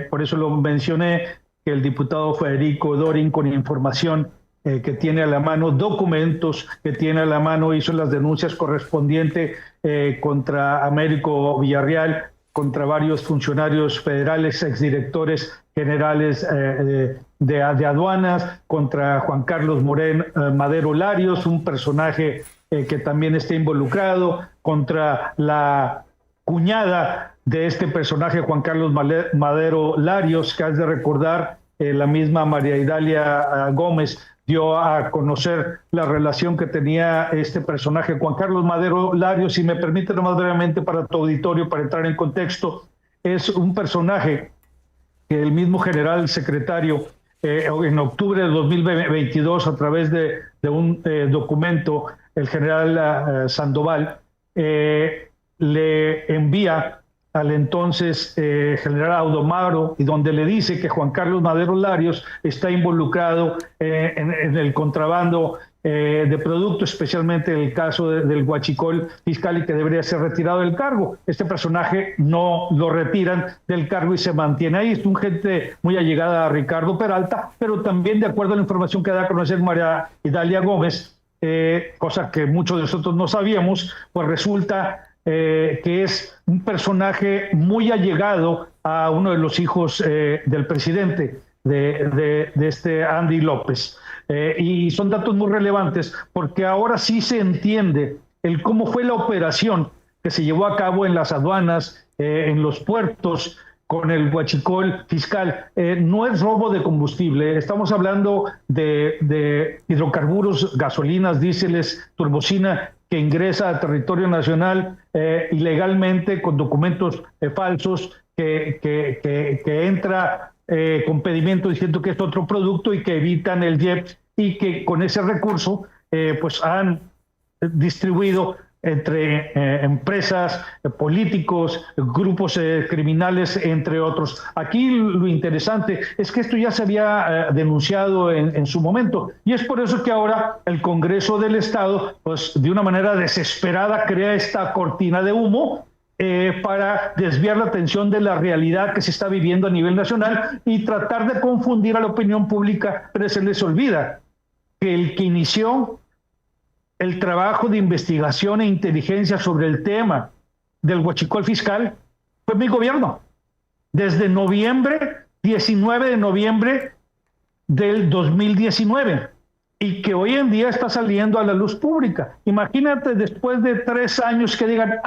por eso lo mencioné, que el diputado Federico Dorin, con información que tiene a la mano, documentos que tiene a la mano, hizo las denuncias correspondientes contra Américo Villarreal, contra varios funcionarios federales, exdirectores generales de aduanas, contra Juan Carlos Madero Larios, un personaje que también está involucrado, contra la cuñada de este personaje, Juan Carlos Madero Larios, que has de recordar, la misma María Idalia Gómez dio a conocer la relación que tenía este personaje, Juan Carlos Madero Larios. Si me permite nomás brevemente para tu auditorio, para entrar en contexto, es un personaje que el mismo general secretario en octubre de 2022, a través de un documento, el general Sandoval, le envía al entonces general Audomaro, y donde le dice que Juan Carlos Madero Larios está involucrado en el contrabando de productos, especialmente el caso del huachicol fiscal, y que debería ser retirado del cargo. Este personaje no lo retiran del cargo y se mantiene ahí. Es un gente muy allegada a Ricardo Peralta, pero también, de acuerdo a la información que da a conocer María Idalia Gómez, cosa que muchos de nosotros no sabíamos, pues resulta que es un personaje muy allegado a uno de los hijos del presidente, de este Andy López. Y son datos muy relevantes porque ahora sí se entiende el cómo fue la operación que se llevó a cabo en las aduanas, en los puertos, con el huachicol fiscal. No es robo de combustible, estamos hablando de hidrocarburos, gasolinas, diéseles, turbocina, que ingresa a territorio nacional ilegalmente con documentos falsos, que entra con pedimento diciendo que es otro producto y que evitan el IEP, y que con ese recurso pues han distribuido entre empresas, políticos, grupos criminales, entre otros. Aquí lo interesante es que esto ya se había denunciado en su momento, y es por eso que ahora el Congreso del Estado, pues de una manera desesperada, crea esta cortina de humo para desviar la atención de la realidad que se está viviendo a nivel nacional y tratar de confundir a la opinión pública, pero se les olvida que el que inició el trabajo de investigación e inteligencia sobre el tema del huachicol fiscal fue mi gobierno. Desde 19 de noviembre del 2019, y que hoy en día está saliendo a la luz pública. Imagínate después de 3 años que digan,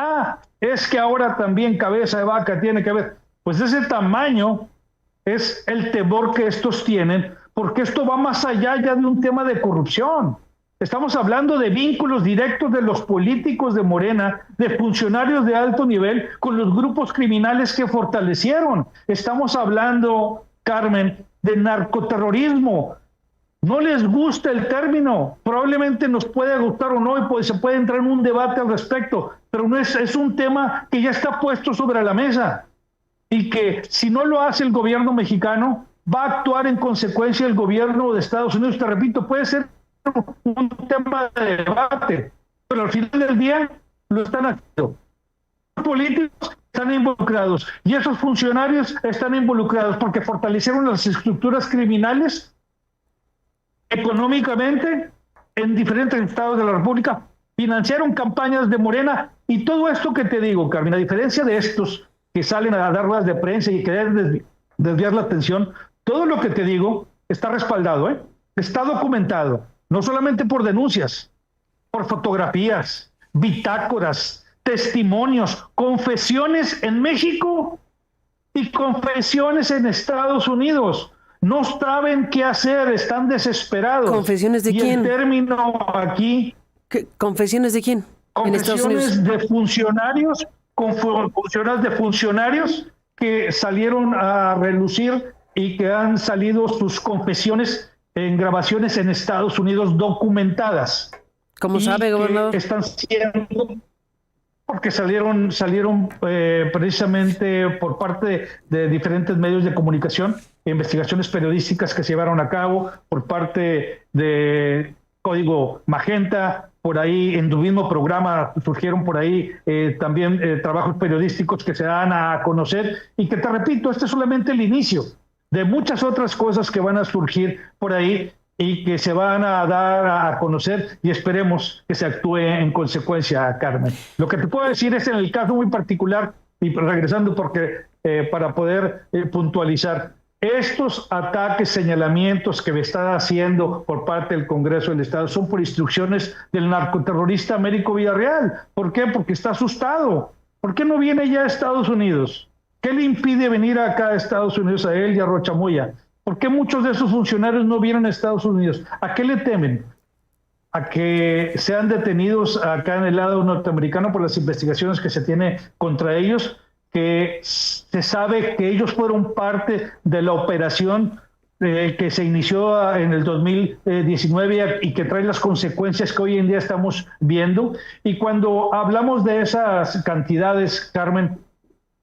es que ahora también Cabeza de Vaca tiene que ver. Pues de ese tamaño es el temor que estos tienen, porque esto va más allá ya de un tema de corrupción. Estamos hablando de vínculos directos de los políticos de Morena, de funcionarios de alto nivel, con los grupos criminales que fortalecieron. Estamos hablando, Carmen, de narcoterrorismo. No les gusta el término, probablemente nos puede gustar o no, y pues se puede entrar en un debate al respecto, pero no es un tema que ya está puesto sobre la mesa, y que si no lo hace el gobierno mexicano, va a actuar en consecuencia el gobierno de Estados Unidos. Te repito, puede ser un tema de debate, pero al final del día lo están haciendo. Los políticos están involucrados y esos funcionarios están involucrados porque fortalecieron las estructuras criminales económicamente en diferentes estados de la República, financiaron campañas de Morena, y todo esto que te digo, Carmen, a diferencia de estos que salen a dar ruedas de prensa y querer desviar la atención, todo lo que te digo está respaldado, está documentado, no solamente por denuncias, por fotografías, bitácoras, testimonios, confesiones en México y confesiones en Estados Unidos. No saben qué hacer, están desesperados. ¿Confesiones de quién? Y el término aquí... ¿Confesiones de quién? Confesiones de funcionarios, que salieron a relucir y que han salido sus confesiones en grabaciones en Estados Unidos documentadas. ¿Cómo sabe, gobernador? Están siendo... Porque salieron precisamente por parte de diferentes medios de comunicación, investigaciones periodísticas que se llevaron a cabo por parte de Código Magenta, por ahí en tu mismo programa surgieron por ahí también trabajos periodísticos que se dan a conocer, y que te repito, este es solamente el inicio de muchas otras cosas que van a surgir por ahí y que se van a dar a conocer, y esperemos que se actúe en consecuencia, Carmen. Lo que te puedo decir es en el caso muy particular, y regresando porque para poder puntualizar, estos ataques, señalamientos que me está haciendo por parte del Congreso del Estado son por instrucciones del narcoterrorista Américo Villarreal. ¿Por qué? Porque está asustado. ¿Por qué no viene ya a Estados Unidos? ¿Qué le impide venir acá a Estados Unidos a él y a Rocha Moya? ¿Por qué muchos de esos funcionarios no vienen a Estados Unidos? ¿A qué le temen? ¿A que sean detenidos acá en el lado norteamericano por las investigaciones que se tiene contra ellos? Que se sabe que ellos fueron parte de la operación que se inició en el 2019 y que trae las consecuencias que hoy en día estamos viendo. Y cuando hablamos de esas cantidades, Carmen,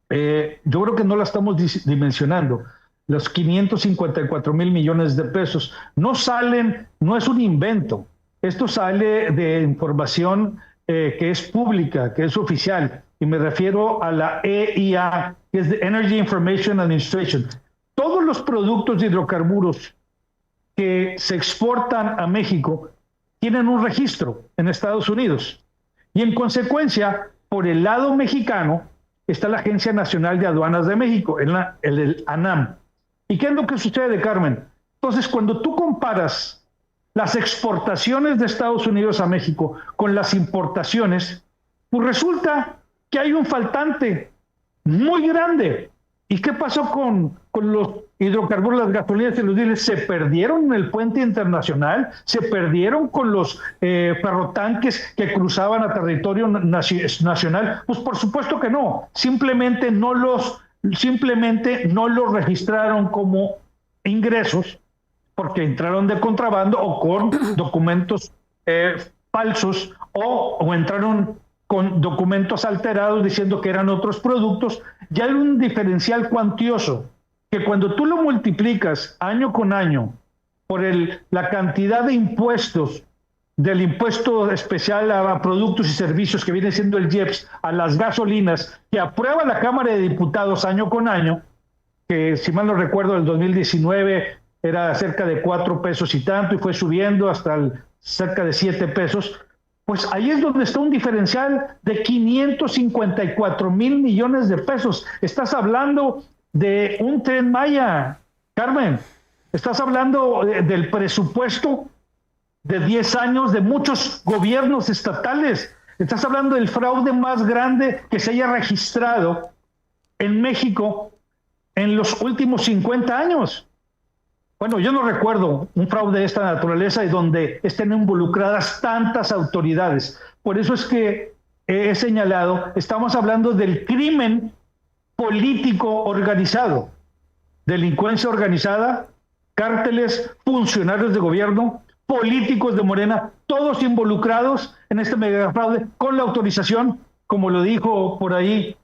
yo creo que no la estamos dimensionando. Los 554 mil millones de pesos no salen, no es un invento. Esto sale de información que es pública, que es oficial, y me refiero a la EIA, que es the Energy Information Administration. Todos los productos de hidrocarburos que se exportan a México tienen un registro en Estados Unidos. Y en consecuencia, por el lado mexicano, está la Agencia Nacional de Aduanas de México, el ANAM. ¿Y qué es lo que sucede, Carmen? Entonces, cuando tú comparas las exportaciones de Estados Unidos a México con las importaciones, pues resulta que hay un faltante muy grande. ¿Y qué pasó con los hidrocarburos, las gasolinas y los diésel? Se perdieron en el puente internacional, se perdieron con los ferrotanques que cruzaban a territorio nacional. Pues por supuesto que no, simplemente no los registraron como ingresos porque entraron de contrabando o con documentos falsos o entraron con documentos alterados diciendo que eran otros productos. Ya hay un diferencial cuantioso que cuando tú lo multiplicas año con año por la cantidad de impuestos, del impuesto especial a productos y servicios que viene siendo el IEPS, a las gasolinas, que aprueba la Cámara de Diputados año con año, que si mal no recuerdo, el 2019 era cerca de 4 pesos y tanto, y fue subiendo hasta cerca de 7 pesos, pues ahí es donde está un diferencial de 554 mil millones de pesos. Estás hablando de un Tren Maya, Carmen. Estás hablando del presupuesto de 10 años de muchos gobiernos estatales. Estás hablando del fraude más grande que se haya registrado en México en los últimos 50 años. Bueno, yo no recuerdo un fraude de esta naturaleza y donde estén involucradas tantas autoridades. Por eso es que he señalado, estamos hablando del crimen político organizado, delincuencia organizada, cárteles, funcionarios de gobierno, políticos de Morena, todos involucrados en este megafraude con la autorización, como lo dijo por ahí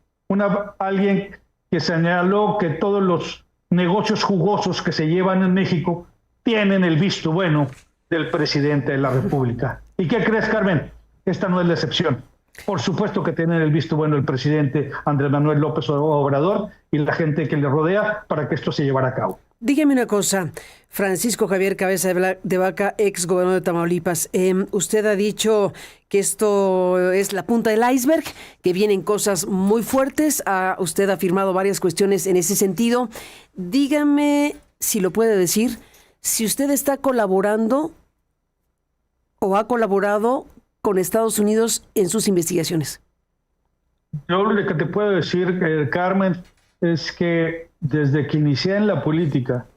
alguien que señaló que todos los negocios jugosos que se llevan en México tienen el visto bueno del presidente de la República. ¿Y qué crees, Carmen? Esta no es la excepción. Por supuesto que tienen el visto bueno el presidente Andrés Manuel López Obrador y la gente que le rodea para que esto se llevara a cabo. Dígame una cosa, Francisco Javier Cabeza de Vaca, ex gobernador de Tamaulipas. Usted ha dicho que esto es la punta del iceberg, que vienen cosas muy fuertes. Usted ha afirmado varias cuestiones en ese sentido. Dígame, si lo puede decir, si usted está colaborando o ha colaborado con Estados Unidos en sus investigaciones. Yo lo que te puedo decir, Carmen, es que desde que inicié en la política,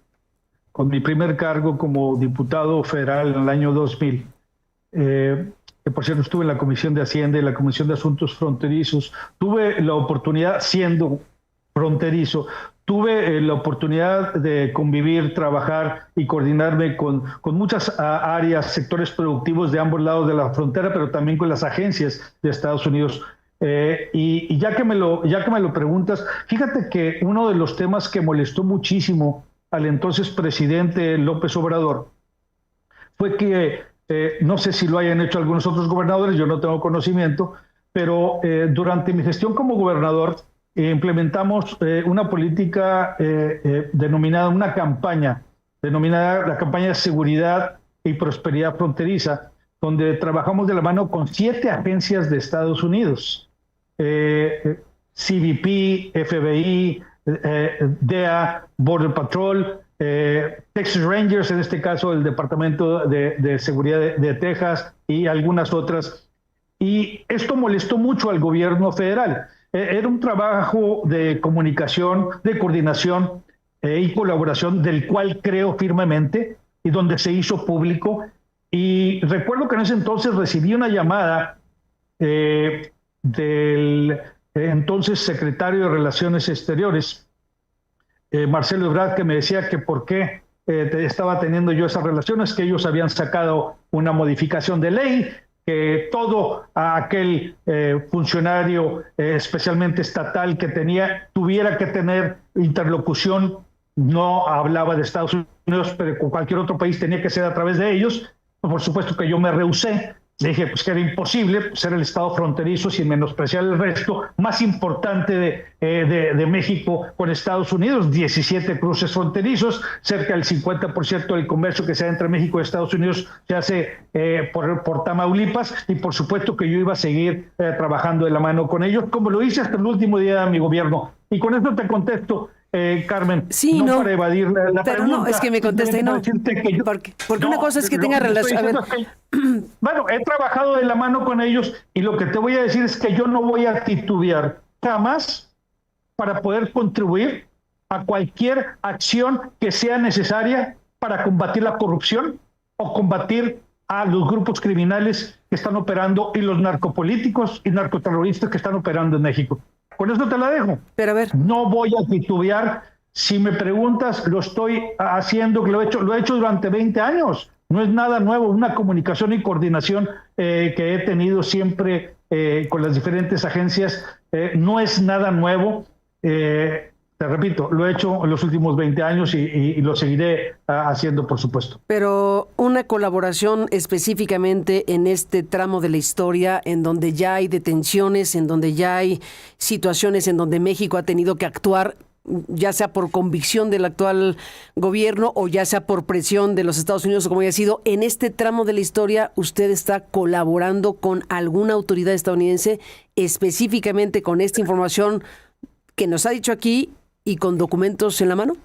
con mi primer cargo como diputado federal en el año 2000, que por cierto estuve en la Comisión de Hacienda y la Comisión de Asuntos Fronterizos, tuve la oportunidad, siendo fronterizo, tuve la oportunidad de convivir, trabajar y coordinarme con muchas áreas, sectores productivos de ambos lados de la frontera, pero también con las agencias de Estados Unidos. Y ya que me lo preguntas, fíjate que uno de los temas que molestó muchísimo al entonces presidente López Obrador fue que, no sé si lo hayan hecho algunos otros gobernadores, yo no tengo conocimiento, pero durante mi gestión como gobernador implementamos una política una campaña denominada la campaña de seguridad y prosperidad fronteriza, donde trabajamos de la mano con 7 agencias de Estados Unidos. CBP, FBI, DEA, Border Patrol, Texas Rangers, en este caso el Departamento de Seguridad de Texas y algunas otras. Y esto molestó mucho al gobierno federal. Era un trabajo de comunicación, de coordinación y colaboración del cual creo firmemente y donde se hizo público. Y recuerdo que en ese entonces recibí una llamada del entonces secretario de Relaciones Exteriores, Marcelo Ebrard, que me decía que por qué estaba teniendo yo esas relaciones, que ellos habían sacado una modificación de ley, que todo aquel funcionario, especialmente estatal, que tuviera que tener interlocución, no hablaba de Estados Unidos, pero con cualquier otro país tenía que ser a través de ellos. Por supuesto que yo me rehusé. Le dije pues que era imposible ser el estado fronterizo sin menospreciar el resto más importante de México con Estados Unidos, 17 cruces fronterizos, cerca del 50% del comercio que se da entre México y Estados Unidos se hace por Tamaulipas, y por supuesto que yo iba a seguir trabajando de la mano con ellos, como lo hice hasta el último día de mi gobierno. Y con esto te contesto, Carmen, sí, no para evadir la pero pregunta. No, es que me conteste, no, porque una cosa es que tenga relación. A ver. Bueno, he trabajado de la mano con ellos, y lo que te voy a decir es que yo no voy a titubear jamás para poder contribuir a cualquier acción que sea necesaria para combatir la corrupción o combatir a los grupos criminales que están operando y los narcopolíticos y narcoterroristas que están operando en México. Con eso te la dejo. Pero a ver. No voy a titubear. Si me preguntas, lo estoy haciendo, lo he hecho durante 20 años. No es nada nuevo, una comunicación y coordinación que he tenido siempre con las diferentes agencias. No es nada nuevo. Te repito, lo he hecho en los últimos 20 años y lo seguiré haciendo, por supuesto. Pero una colaboración específicamente en este tramo de la historia, en donde ya hay detenciones, en donde ya hay situaciones en donde México ha tenido que actuar, ya sea por convicción del actual gobierno o ya sea por presión de los Estados Unidos o como haya sido, en este tramo de la historia, ¿usted está colaborando con alguna autoridad estadounidense específicamente con esta información que nos ha dicho aquí y con documentos en la mano?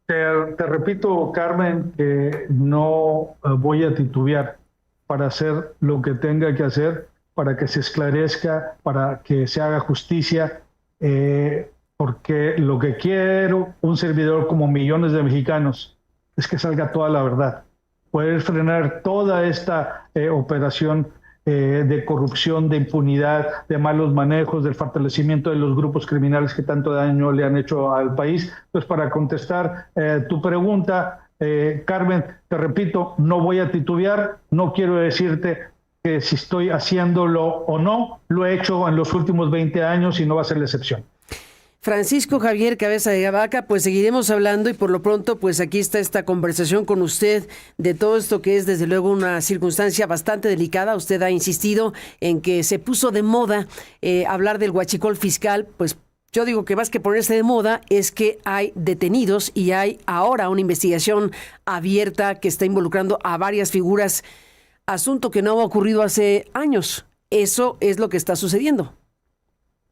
Te repito, Carmen, que no voy a titubear para hacer lo que tenga que hacer, para que se esclarezca, para que se haga justicia, porque lo que quiero un servidor como millones de mexicanos es que salga toda la verdad, poder frenar toda esta operación de corrupción, de impunidad, de malos manejos, del fortalecimiento de los grupos criminales que tanto daño le han hecho al país. Pues para contestar tu pregunta, Carmen, te repito, no voy a titubear, no quiero decirte que si estoy haciéndolo o no, lo he hecho en los últimos 20 años y no va a ser la excepción. Francisco Javier Cabeza de Vaca, pues seguiremos hablando y por lo pronto pues aquí está esta conversación con usted de todo esto que es desde luego una circunstancia bastante delicada. Usted ha insistido en que se puso de moda hablar del huachicol fiscal, pues yo digo que más que ponerse de moda es que hay detenidos y hay ahora una investigación abierta que está involucrando a varias figuras, asunto que no ha ocurrido hace años. Eso es lo que está sucediendo.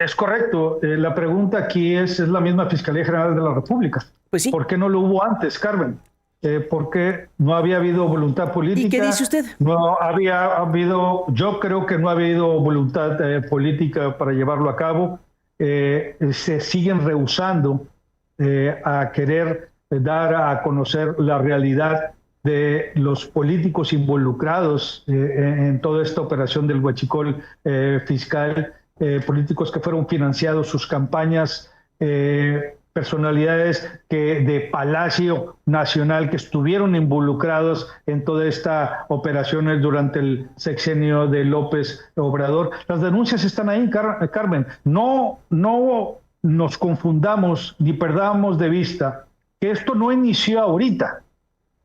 Es correcto. La pregunta aquí es la misma Fiscalía General de la República. Pues sí. ¿Por qué no lo hubo antes, Carmen? Porque no había habido voluntad política. ¿Y qué dice usted? No había habido, yo creo que no ha habido voluntad política para llevarlo a cabo. Se siguen rehusando a querer dar a conocer la realidad de los políticos involucrados en toda esta operación del huachicol fiscal. Políticos que fueron financiados sus campañas, personalidades de Palacio Nacional que estuvieron involucrados en toda esta operaciones durante el sexenio de López Obrador. Las denuncias están ahí, Carmen. No nos confundamos ni perdamos de vista que esto no inició ahorita.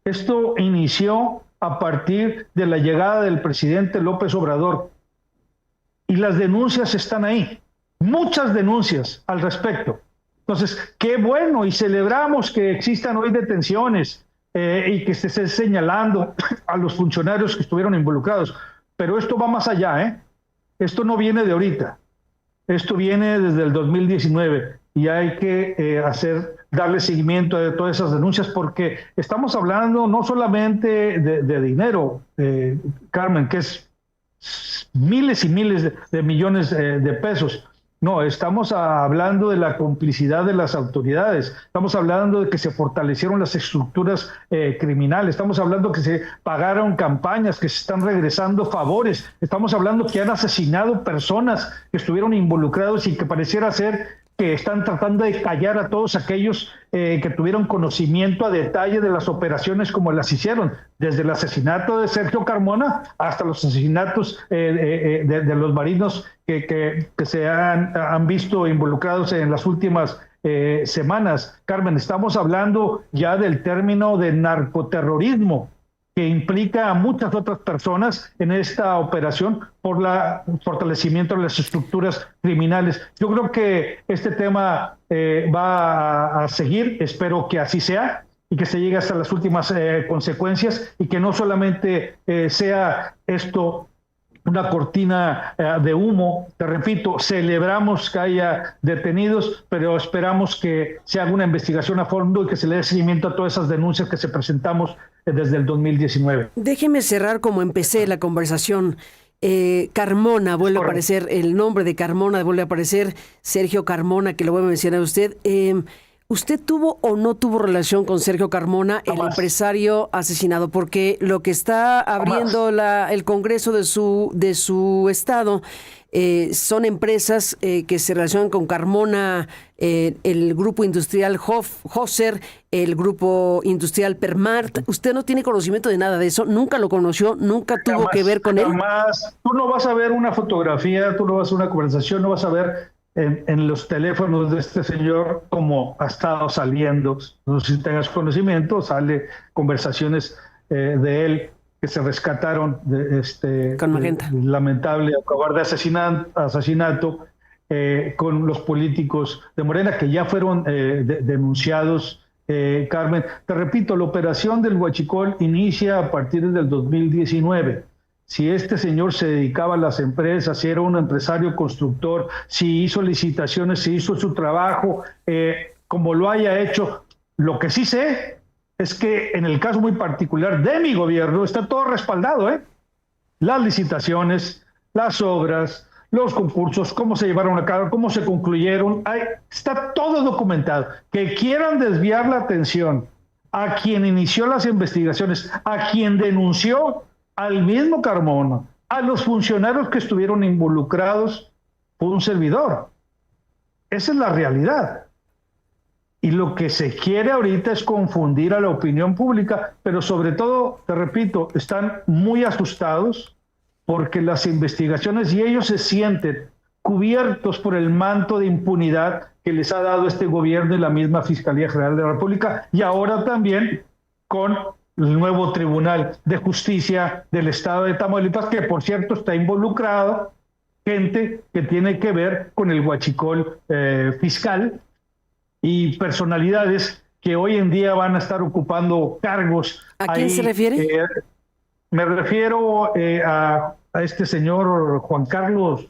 Esto inició a partir de la llegada del presidente López Obrador. Y las denuncias están ahí, muchas denuncias al respecto. Entonces, qué bueno, y celebramos que existan hoy detenciones y que se esté señalando a los funcionarios que estuvieron involucrados. Pero esto va más allá, Esto no viene de ahorita, esto viene desde el 2019 y hay que darle seguimiento a todas esas denuncias porque estamos hablando no solamente de dinero, Carmen, que es miles y miles de millones de pesos. No, estamos hablando de la complicidad de las autoridades, estamos hablando de que se fortalecieron las estructuras criminales, estamos hablando que se pagaron campañas, que se están regresando favores, estamos hablando que han asesinado personas que estuvieron involucrados y que pareciera ser que están tratando de callar a todos aquellos que tuvieron conocimiento a detalle de las operaciones como las hicieron, desde el asesinato de Sergio Carmona hasta los asesinatos de los marinos que se han visto involucrados en las últimas semanas. Carmen, estamos hablando ya del término de narcoterrorismo, que implica a muchas otras personas en esta operación por el fortalecimiento de las estructuras criminales. Yo creo que este tema va a seguir, espero que así sea, y que se llegue hasta las últimas consecuencias, y que no solamente sea esto una cortina de humo. Te repito, celebramos que haya detenidos, pero esperamos que se haga una investigación a fondo y que se le dé seguimiento a todas esas denuncias que se presentamos desde el 2019. Déjeme cerrar como empecé la conversación. Carmona vuelve a aparecer, el nombre de Carmona vuelve a aparecer, Sergio Carmona, que lo voy a mencionar a usted. ¿Usted tuvo o no tuvo relación con Sergio Carmona, el empresario asesinado? Porque lo que está abriendo el Congreso de su estado son empresas que se relacionan con Carmona, el grupo industrial Hofser, el grupo industrial Permart. ¿Usted no tiene conocimiento de nada de eso? ¿Nunca lo conoció? ¿Nunca tuvo que ver con él? Jamás. Tú no vas a ver una fotografía, tú no vas a ver una conversación, no vas a ver en los teléfonos de este señor como ha estado saliendo. No sé si tengas conocimiento, sale conversaciones de él que se rescataron de con Magenta, lamentable cobarde asesinato con los políticos de Morena que ya fueron denunciados. Carmen, te repito, la operación del Huachicol inicia a partir del 2019. Si este señor se dedicaba a las empresas, si era un empresario constructor, si hizo licitaciones, si hizo su trabajo, como lo haya hecho, lo que sí sé es que en el caso muy particular de mi gobierno está todo respaldado, las licitaciones, las obras, los concursos, cómo se llevaron a cabo, cómo se concluyeron, está todo documentado. Que quieran desviar la atención a quien inició las investigaciones, a quien denunció al mismo Carmona, a los funcionarios que estuvieron involucrados, fue un servidor. Esa es la realidad. Y lo que se quiere ahorita es confundir a la opinión pública, pero sobre todo, te repito, están muy asustados porque las investigaciones y ellos se sienten cubiertos por el manto de impunidad que les ha dado este gobierno y la misma Fiscalía General de la República, y ahora también con el nuevo Tribunal de Justicia del Estado de Tamaulipas, que por cierto está involucrado gente que tiene que ver con el huachicol fiscal y personalidades que hoy en día van a estar ocupando cargos. ¿A quién se refiere? Me refiero a este señor Juan Carlos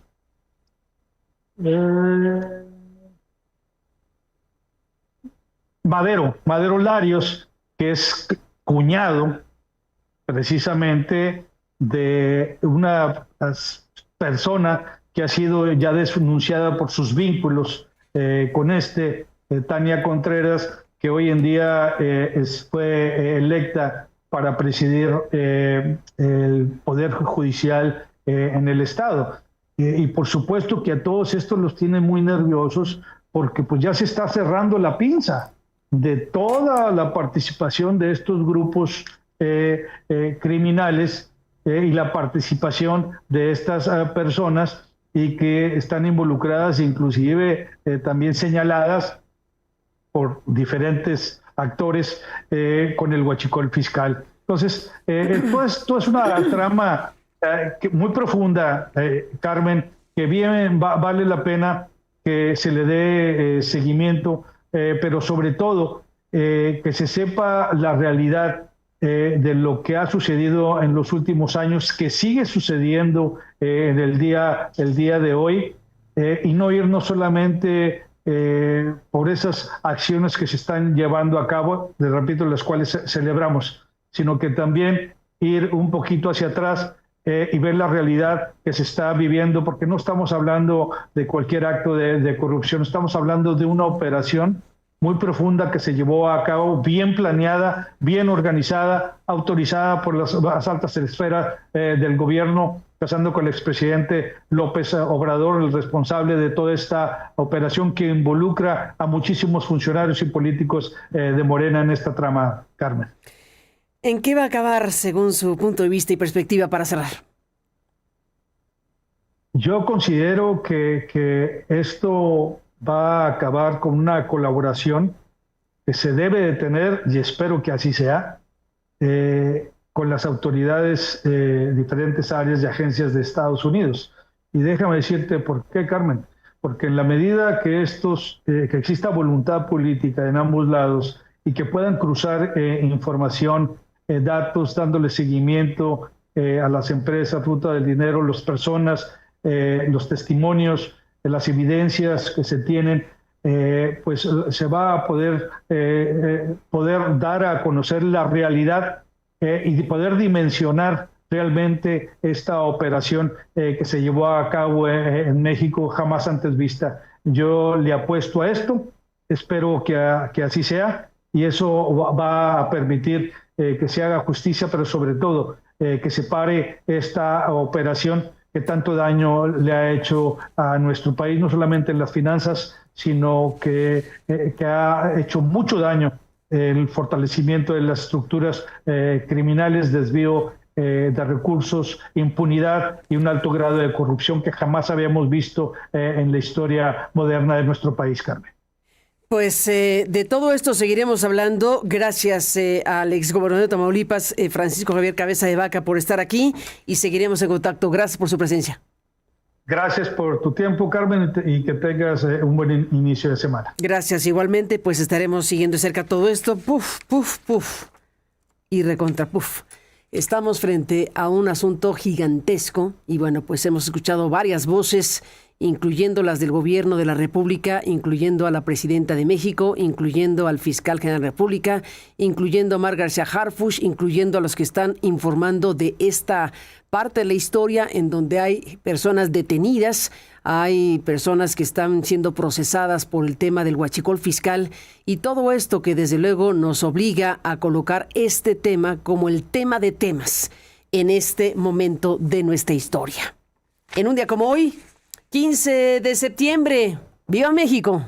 Madero Larios, que es cuñado precisamente de una persona que ha sido ya denunciada por sus vínculos con Tania Contreras, que hoy en día fue electa para presidir el Poder Judicial en el Estado. Y por supuesto que a todos estos los tiene muy nerviosos porque pues ya se está cerrando la pinza de toda la participación de estos grupos criminales y la participación de estas personas y que están involucradas, inclusive también señaladas por diferentes actores con el huachicol fiscal. Entonces, esto es una trama muy profunda, Carmen, que bien vale la pena que se le dé seguimiento, pero sobre todo que se sepa la realidad de lo que ha sucedido en los últimos años, que sigue sucediendo en el día de hoy, y no irnos solamente por esas acciones que se están llevando a cabo, les repito, las cuales celebramos, sino que también ir un poquito hacia atrás y ver la realidad que se está viviendo, porque no estamos hablando de cualquier acto de corrupción, estamos hablando de una operación muy profunda que se llevó a cabo, bien planeada, bien organizada, autorizada por las altas esferas del gobierno pasando con el expresidente López Obrador, el responsable de toda esta operación que involucra a muchísimos funcionarios y políticos de Morena en esta trama, Carmen. ¿En qué va a acabar, según su punto de vista y perspectiva, para cerrar? Yo considero que esto va a acabar con una colaboración que se debe de tener, y espero que así sea, con las autoridades de diferentes áreas y agencias de Estados Unidos. Y déjame decirte por qué, Carmen. Porque en la medida que que exista voluntad política en ambos lados y que puedan cruzar información, datos, dándole seguimiento a las empresas, ruta del dinero, las personas, los testimonios, las evidencias que se tienen, pues se va a poder dar a conocer la realidad y poder dimensionar realmente esta operación que se llevó a cabo en México jamás antes vista. Yo le apuesto a esto, espero que así sea, y eso va a permitir que se haga justicia, pero sobre todo que se pare esta operación que tanto daño le ha hecho a nuestro país, no solamente en las finanzas, sino que ha hecho mucho daño el fortalecimiento de las estructuras criminales, desvío de recursos, impunidad y un alto grado de corrupción que jamás habíamos visto en la historia moderna de nuestro país, Carmen. Pues de todo esto seguiremos hablando. Gracias al exgobernador de Tamaulipas, Francisco Javier Cabeza de Vaca, por estar aquí, y seguiremos en contacto. Gracias por su presencia. Gracias por tu tiempo, Carmen, y que tengas un buen inicio de semana. Gracias, igualmente, pues estaremos siguiendo de cerca todo esto. Puf, puf, puf. Y recontra, puf. Estamos frente a un asunto gigantesco y bueno, pues hemos escuchado varias voces, incluyendo las del gobierno de la República, incluyendo a la presidenta de México, incluyendo al fiscal general de la República, incluyendo a Omar García Harfuch, incluyendo a los que están informando de esta parte de la historia en donde hay personas detenidas, hay personas que están siendo procesadas por el tema del huachicol fiscal, y todo esto que desde luego nos obliga a colocar este tema como el tema de temas en este momento de nuestra historia. En un día como hoy, 15 de septiembre, ¡viva México!